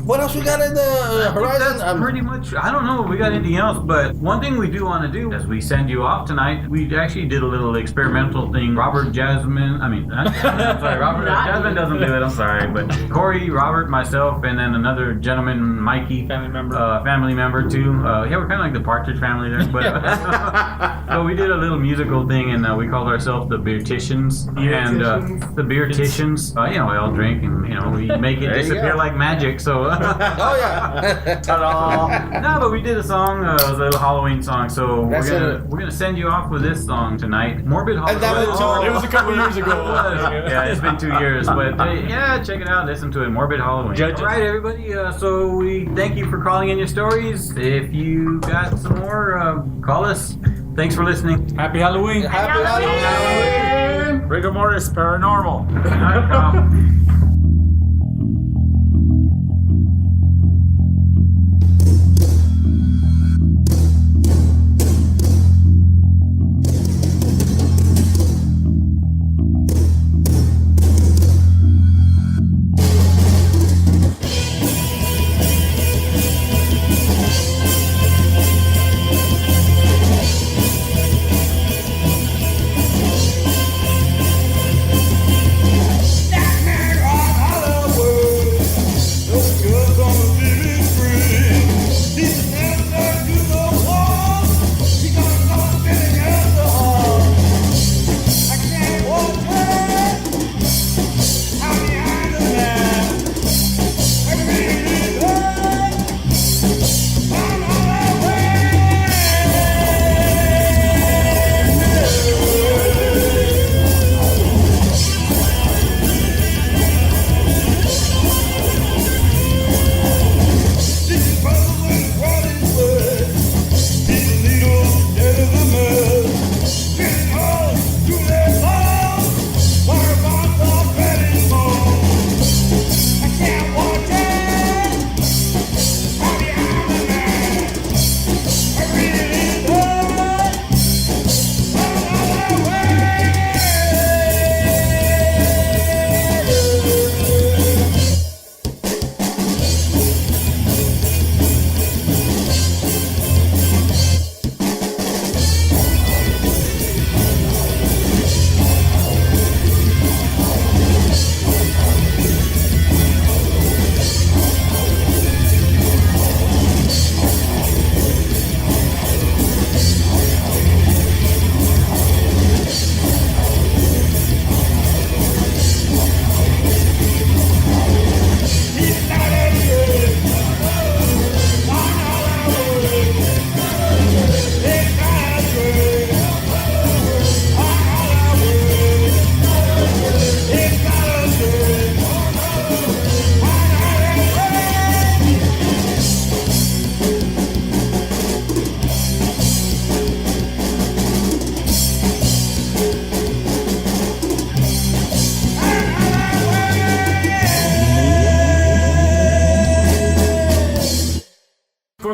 what else we got in the horizon? That's pretty much. I don't know if we got anything else, but one thing we do want to do as we send you off tonight, we actually did a little experimental thing. Robert, Jasmine. I'm sorry, Robert. Jasmine doesn't do it. I'm sorry, but Kory, Robert, myself, and then another gentleman, Mikey, family member too. Yeah, we're kind of like the Partridge Family there, but so we did a little musical thing, and we called ourselves the Beerticians, and the Beerticians. You know, we all drink, and you know, we make it There you disappear go. like magic. So. Oh yeah. Ta-da. No, but we did a song. It was a little Halloween song. So That's we're gonna send you off with this song tonight. Morbid Halloween. And that was too- It was a couple years ago. Yeah, it's been 2 years, but yeah, check it out. Listen to it. Morbid Halloween. Judge it. All right, everybody. So we thank you for calling in your stories. If you got some more, call us. Thanks for listening. Happy Halloween. Happy Halloween. Rigor Mortis Paranormal. All right, pal.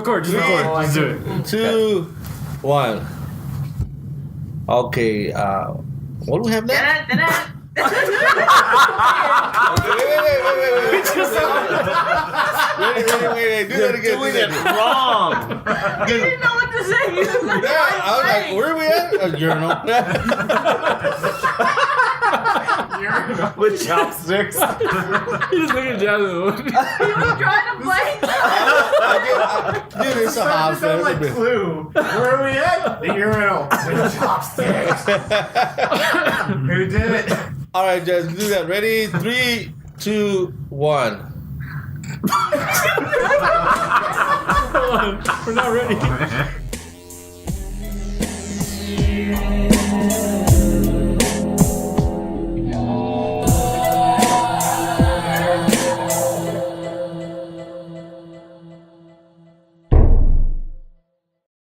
record. Just record. Just do it. 2, 1. Okay. What do we have next? Wait. Do that again. Doing it wrong. You didn't know what to say. You was like, Yeah, I was like, where are we at? A urinal. With chopsticks. You just look at Jasmine. you were trying to play. Dude, it's a hot Sound like Clue. Where are we at? The urinal. With chopsticks. Who did it? All right, Jess, do that. Ready? 3, 2, 1. Hold on. We're not ready.